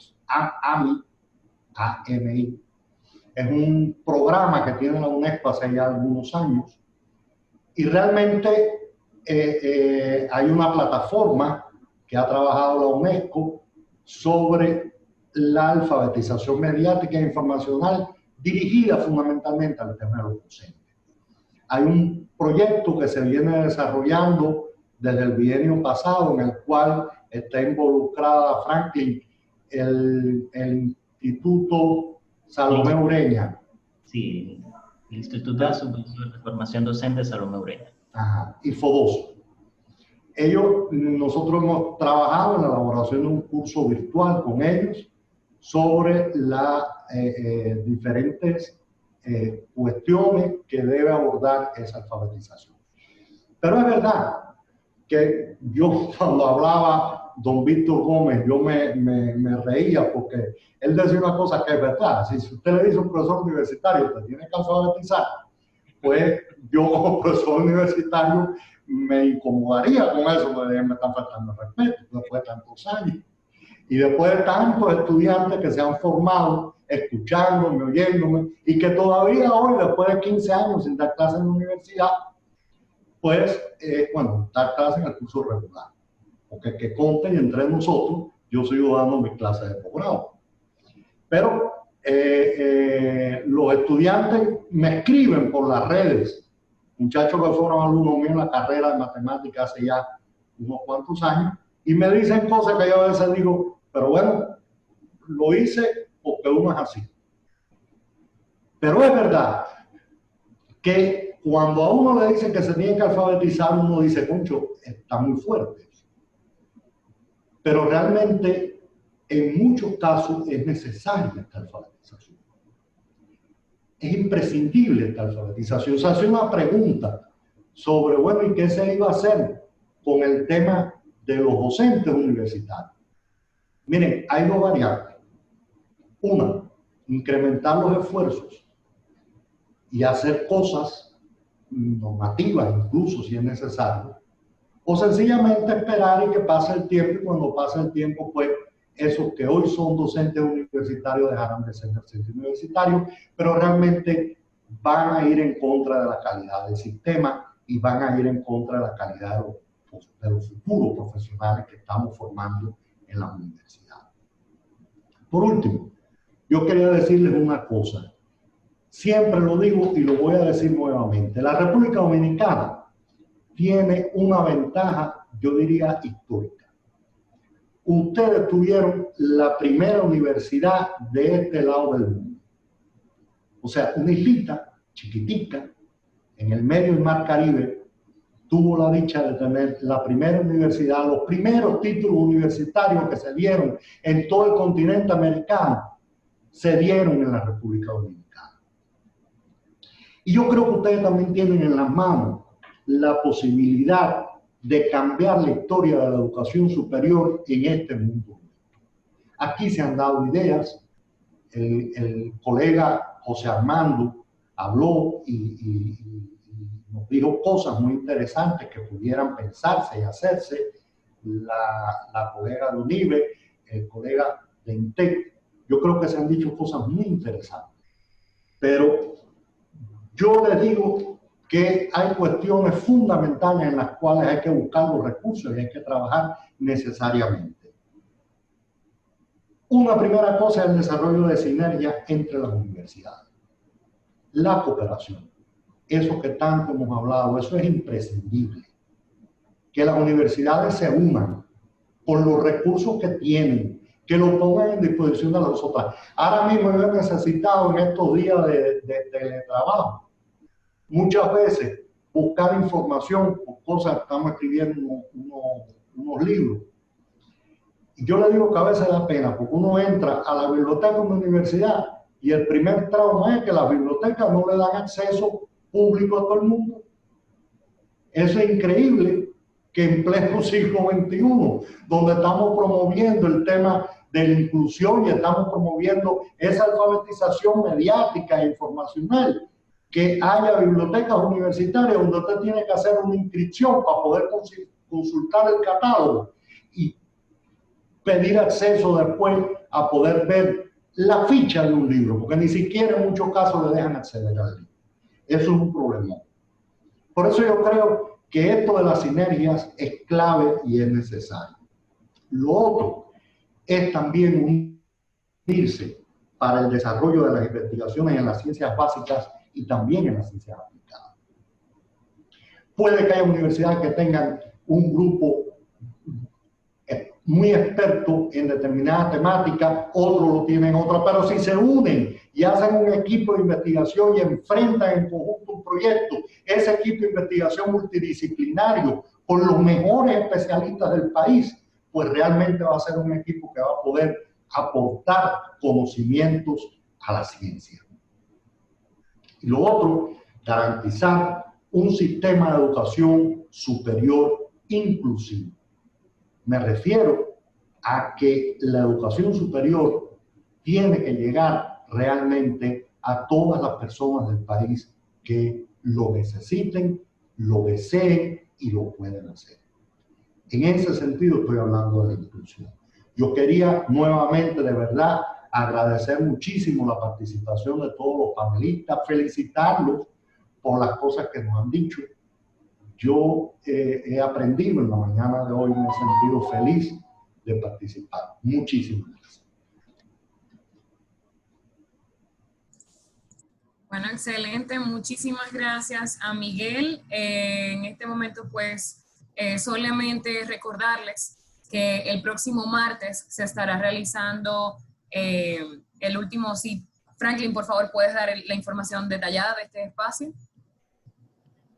es un programa que tiene la UNESCO hace ya algunos años y realmente hay una plataforma que ha trabajado la UNESCO sobre la alfabetización mediática e informacional dirigida fundamentalmente al tema de los docentes. Hay un proyecto que se viene desarrollando desde el bienio pasado en el cual está involucrada Franklin, el Instituto Salomé Ureña. Sí, el Instituto de Formación Docente Salomé Ureña. Ajá, y FODOS. Nosotros hemos trabajado en la elaboración de un curso virtual con ellos sobre las diferentes cuestiones que debe abordar esa alfabetización. Pero es verdad que yo cuando hablaba don Víctor Gómez, yo me reía porque él decía una cosa que es verdad. Si usted le dice a un profesor universitario que tiene que alfabetizar, pues yo como profesor universitario me incomodaría con eso, porque me están faltando el respeto después de tantos años. Y después de tantos estudiantes que se han formado escuchándome, oyéndome, y que todavía hoy, después de 15 años sin dar clases en la universidad, pues, dar clases en el curso regular. porque que conten entre nosotros, yo sigo dando mis clases de posgrado. Pero los estudiantes me escriben por las redes, muchachos que fueron alumnos míos en la carrera de matemáticas hace ya unos cuantos años, y me dicen cosas que yo a veces digo, pero bueno, lo hice porque uno es así. Pero es verdad que cuando a uno le dicen que se tiene que alfabetizar, uno dice, concho, está muy fuerte. Pero realmente, en muchos casos, es necesaria esta alfabetización. Es imprescindible esta alfabetización. Se hace una pregunta sobre, bueno, ¿y qué se iba a hacer con el tema de los docentes universitarios? Miren, hay dos variantes. Una, incrementar los esfuerzos y hacer cosas normativas, incluso si es necesario, o sencillamente esperar y que pase el tiempo, y cuando pase el tiempo, pues esos que hoy son docentes universitarios dejarán de ser docentes universitarios, pero realmente van a ir en contra de la calidad del sistema y van a ir en contra de la calidad de los futuros profesionales que estamos formando en la universidad. Por último, yo quería decirles una cosa. Siempre lo digo y lo voy a decir nuevamente. La República Dominicana tiene una ventaja, yo diría, histórica. Ustedes tuvieron la primera universidad de este lado del mundo. O sea, una islita chiquitica en el medio del Mar Caribe tuvo la dicha de tener la primera universidad, los primeros títulos universitarios que se dieron en todo el continente americano se dieron en la República Dominicana. Y yo creo que ustedes también tienen en las manos la posibilidad de cambiar la historia de la educación superior en este mundo. Aquí se han dado ideas, el colega José Armando habló y nos dijo cosas muy interesantes que pudieran pensarse y hacerse, la colega de UNIBE, el colega de INTEC. Yo creo que se han dicho cosas muy interesantes, pero yo les digo que hay cuestiones fundamentales en las cuales hay que buscar los recursos y hay que trabajar necesariamente. Una primera cosa es el desarrollo de sinergias entre las universidades. La cooperación, eso que tanto hemos hablado, eso es imprescindible. Que las universidades se unan con los recursos que tienen, que lo pongan en disposición de las otras. Ahora mismo yo he necesitado en estos días de teletrabajo, muchas veces buscar información por cosas, estamos escribiendo unos libros. Y yo le digo que a veces da pena, porque uno entra a la biblioteca de una universidad y el primer trauma es que las bibliotecas no le dan acceso público a todo el mundo. Eso es increíble que en pleno siglo XXI, donde estamos promoviendo el tema de la inclusión y estamos promoviendo esa alfabetización mediática e informacional, que haya bibliotecas universitarias donde usted tiene que hacer una inscripción para poder consultar el catálogo y pedir acceso después a poder ver la ficha de un libro, porque ni siquiera en muchos casos le dejan acceder al libro. Eso es un problema. Por eso yo creo que esto de las sinergias es clave y es necesario. Lo otro es también unirse para el desarrollo de las investigaciones en las ciencias básicas y también en las ciencias aplicadas. Puede que haya universidades que tengan un grupo muy experto en determinada temática, otros lo tienen otra, pero si se unen y hacen un equipo de investigación y enfrentan en conjunto un proyecto, ese equipo de investigación multidisciplinario con los mejores especialistas del país, pues realmente va a ser un equipo que va a poder aportar conocimientos a la ciencia. Y lo otro, garantizar un sistema de educación superior inclusivo. Me refiero a que la educación superior tiene que llegar realmente a todas las personas del país que lo necesiten, lo deseen y lo pueden hacer. En ese sentido estoy hablando de la inclusión. Yo quería nuevamente, de verdad, agradecer muchísimo la participación de todos los panelistas, felicitarlos por las cosas que nos han dicho. yo he aprendido en la mañana de hoy, me he sentido feliz de participar. Muchísimas gracias. Bueno, excelente. Muchísimas gracias a Miguel. En este momento, pues, solamente recordarles que el próximo martes se estará realizando el último sitio. Franklin, por favor, ¿puedes dar la información detallada de este espacio?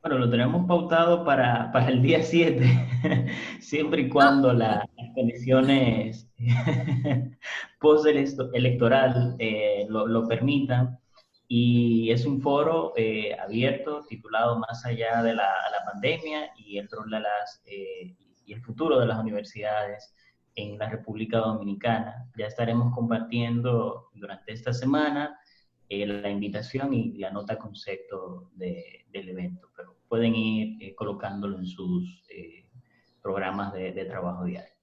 Bueno, lo tenemos pautado para el día 7, siempre y cuando las condiciones post-electoral lo permitan. Y es un foro abierto titulado Más allá de la pandemia y el rol de y el futuro de las universidades en la República Dominicana. Ya estaremos compartiendo durante esta semana la invitación y la nota concepto del evento, pero pueden ir colocándolo en sus programas de trabajo diario.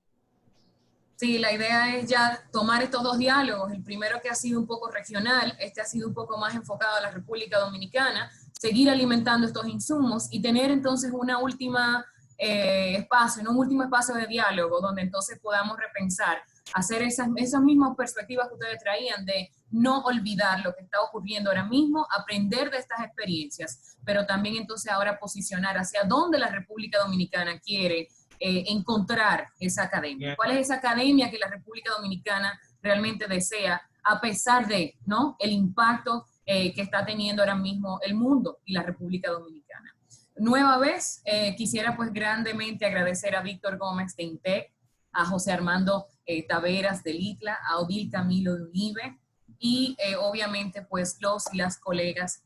Sí, la idea es ya tomar estos dos diálogos, el primero que ha sido un poco regional, este ha sido un poco más enfocado a la República Dominicana, seguir alimentando estos insumos y tener entonces una última un último espacio de diálogo donde entonces podamos repensar, hacer esas mismas perspectivas que ustedes traían de no olvidar lo que está ocurriendo ahora mismo, aprender de estas experiencias, pero también entonces ahora posicionar hacia dónde la República Dominicana quiere encontrar esa academia. ¿Cuál es esa academia que la República Dominicana realmente desea, a pesar de, ¿no?, el impacto que está teniendo ahora mismo el mundo y la República Dominicana? Nueva vez, quisiera pues grandemente agradecer a Víctor Gómez de INTEC, a José Armando Taveras del ITLA, a Odil Camilo de UNIBE y obviamente pues los y las colegas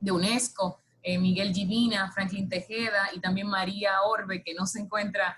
de UNESCO, Miguel Givina, Franklin Tejeda y también María Orbe, que no se encuentra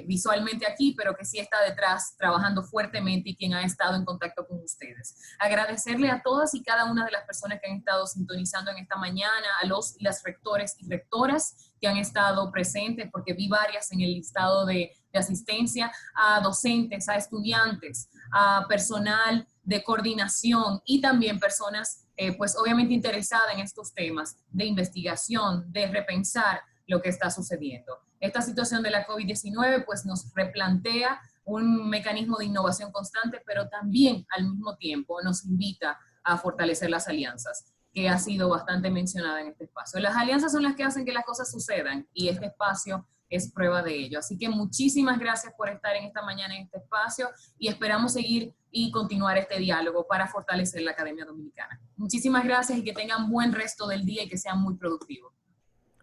visualmente aquí, pero que sí está detrás trabajando fuertemente y quien ha estado en contacto con ustedes. Agradecerle a todas y cada una de las personas que han estado sintonizando en esta mañana, a los y las rectores y rectoras que han estado presentes, porque vi varias en el listado de asistencia, a docentes, a estudiantes, a personal de coordinación y también personas pues obviamente interesada en estos temas de investigación, de repensar lo que está sucediendo. Esta situación de la COVID-19 pues nos replantea un mecanismo de innovación constante, pero también al mismo tiempo nos invita a fortalecer las alianzas, que ha sido bastante mencionada en este espacio. Las alianzas son las que hacen que las cosas sucedan y este espacio es prueba de ello. Así que muchísimas gracias por estar en esta mañana en este espacio y esperamos seguir y continuar este diálogo para fortalecer la Academia Dominicana. Muchísimas gracias y que tengan buen resto del día y que sean muy productivos.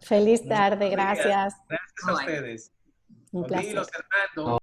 Feliz tarde, gracias. Gracias a ustedes. Un placer. Fernando.